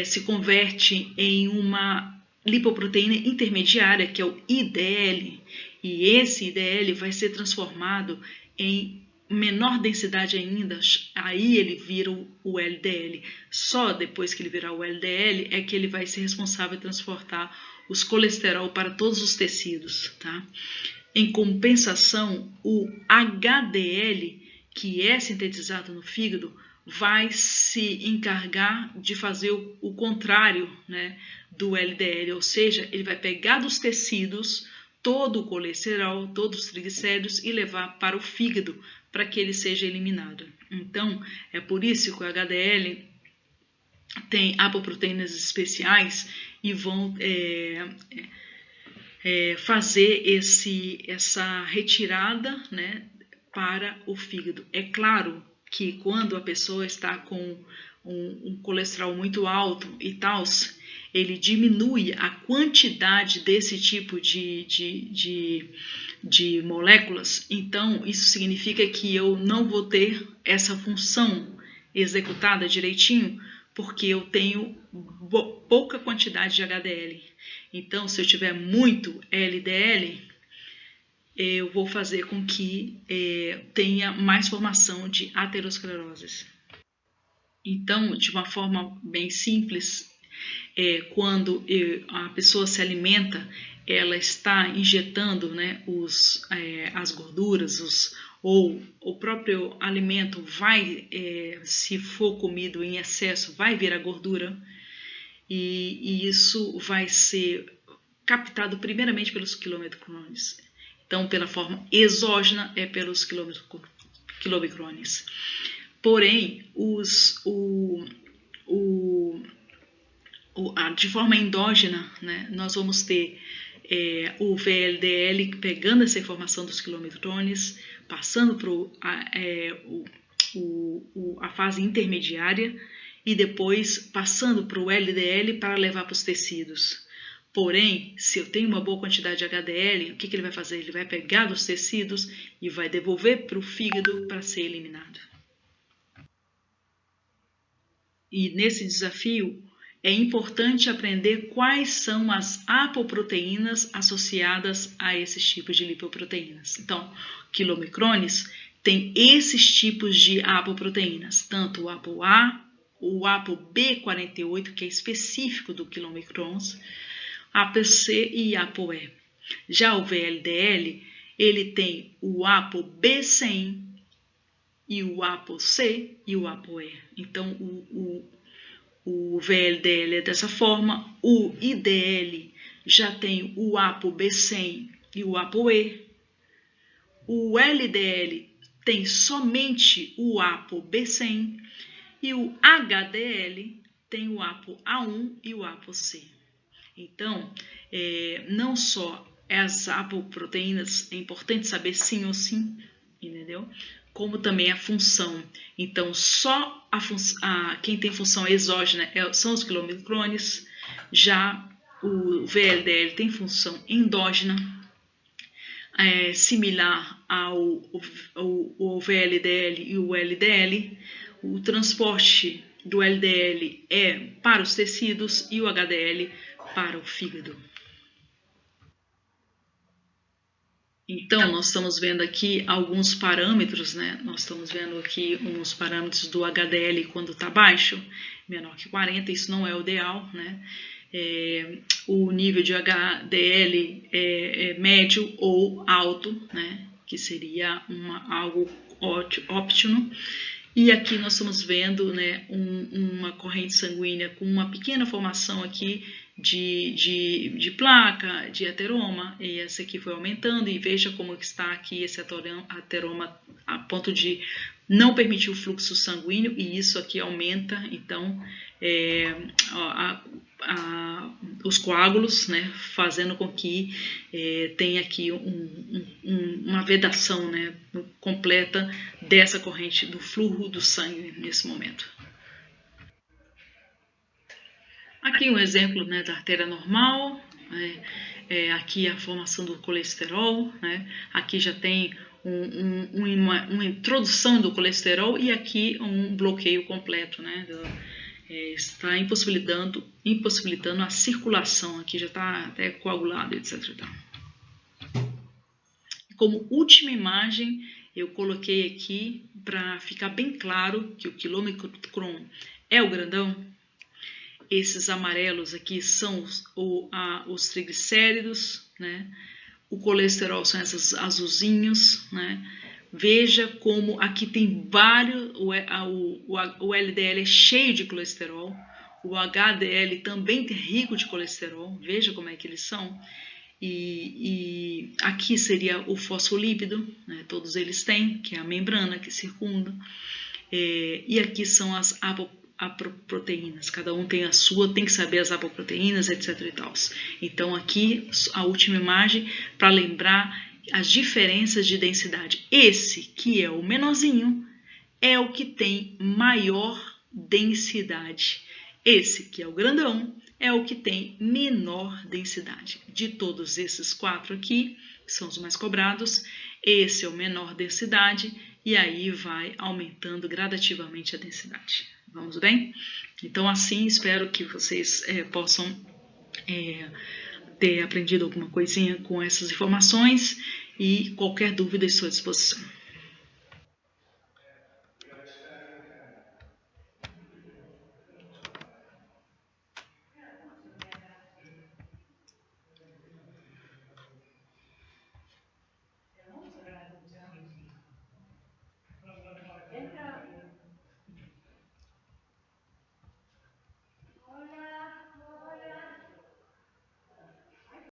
se convertem em uma lipoproteína intermediária, que é o IDL, e esse IDL vai ser transformado em menor densidade ainda, aí ele vira o LDL. Só depois que ele virar o LDL é que ele vai ser responsável por transportar os colesterol para todos os tecidos, tá? Em compensação, o HDL, que é sintetizado no fígado, vai se encarregar de fazer o contrário, né, do LDL, ou seja, ele vai pegar dos tecidos todo o colesterol, todos os triglicéridos e levar para o fígado para que ele seja eliminado. Então, é por isso que o HDL tem apoproteínas especiais e vão fazer essa retirada, né, para o fígado. É claro que quando a pessoa está com um colesterol muito alto e tal, ele diminui a quantidade desse tipo de moléculas, então isso significa que eu não vou ter essa função executada direitinho, porque eu tenho pouca quantidade de HDL. Então, se eu tiver muito LDL, eu vou fazer com que tenha mais formação de aterosclerose. Então, de uma forma bem simples, quando a pessoa se alimenta, ela está injetando, né, as gorduras, ou o próprio alimento vai, se for comido em excesso, vai virar gordura, e isso vai ser captado primeiramente pelos quilomicrones. Então, pela forma exógena, é pelos quilomicrones. Porém, de forma endógena, né, nós vamos ter o VLDL pegando essa informação dos quilomicrones, passando para a fase intermediária e depois passando para o LDL para levar para os tecidos. Porém, se eu tenho uma boa quantidade de HDL, o que ele vai fazer? Ele vai pegar dos tecidos e vai devolver para o fígado para ser eliminado. E nesse desafio, é importante aprender quais são as apoproteínas associadas a esses tipos de lipoproteínas. Então, quilomicrones tem esses tipos de apoproteínas, tanto o ApoA, o ApoB48, que é específico do quilomicrons, ApoC e ApoE. Já o VLDL, ele tem o ApoB100 e o ApoC e o ApoE. Então, o VLDL é dessa forma, o IDL já tem o ApoB100 e o ApoE. O LDL tem somente o ApoB100 e o HDL tem o ApoA1 e o ApoC. Então, não só as apoproteínas, é importante saber sim ou sim, entendeu? Como também a função. Então, só quem tem função exógena são os quilomicrones, já o VLDL tem função endógena, similar ao VLDL e o LDL. O transporte do LDL é para os tecidos e o HDL para o fígado. Então, nós estamos vendo aqui alguns parâmetros, né? Nós estamos vendo aqui uns parâmetros do HDL quando está baixo, menor que 40, isso não é o ideal, né? O nível de HDL é médio ou alto, né? Que seria algo óptimo. E aqui nós estamos vendo, né, uma corrente sanguínea com uma pequena formação aqui de placa, de ateroma, e essa aqui foi aumentando, e veja como está aqui esse ateroma a ponto de não permitir o fluxo sanguíneo, e isso aqui aumenta, então, os coágulos, né, fazendo com que tenha aqui uma vedação, né, completa dessa corrente do fluxo do sangue nesse momento. Aqui um exemplo, né, da artéria normal, aqui a formação do colesterol, né? Aqui já tem uma introdução do colesterol e aqui um bloqueio completo, né? Está impossibilitando a circulação, aqui já está até coagulado, etc. Como última imagem, eu coloquei aqui para ficar bem claro que o quilômetro é o grandão. Esses amarelos aqui são os triglicéridos, né? O colesterol são esses azulzinhos, né? Veja como aqui tem vários, o LDL é cheio de colesterol, o HDL também é rico de colesterol, veja como é que eles são. E aqui seria o fosfolípido, né? Todos eles têm, que é a membrana que circunda. E aqui são as apoproteínas, cada um tem a sua, tem que saber as apoproteínas, etc. e tal. Então aqui a última imagem para lembrar as diferenças de densidade. Esse que é o menorzinho é o que tem maior densidade. Esse que é o grandão é o que tem menor densidade. De todos esses 4 aqui, que são os mais cobrados, esse é o menor densidade e aí vai aumentando gradativamente a densidade. Vamos bem? Então, assim, espero que vocês possam ter aprendido alguma coisinha com essas informações e qualquer dúvida estou à disposição.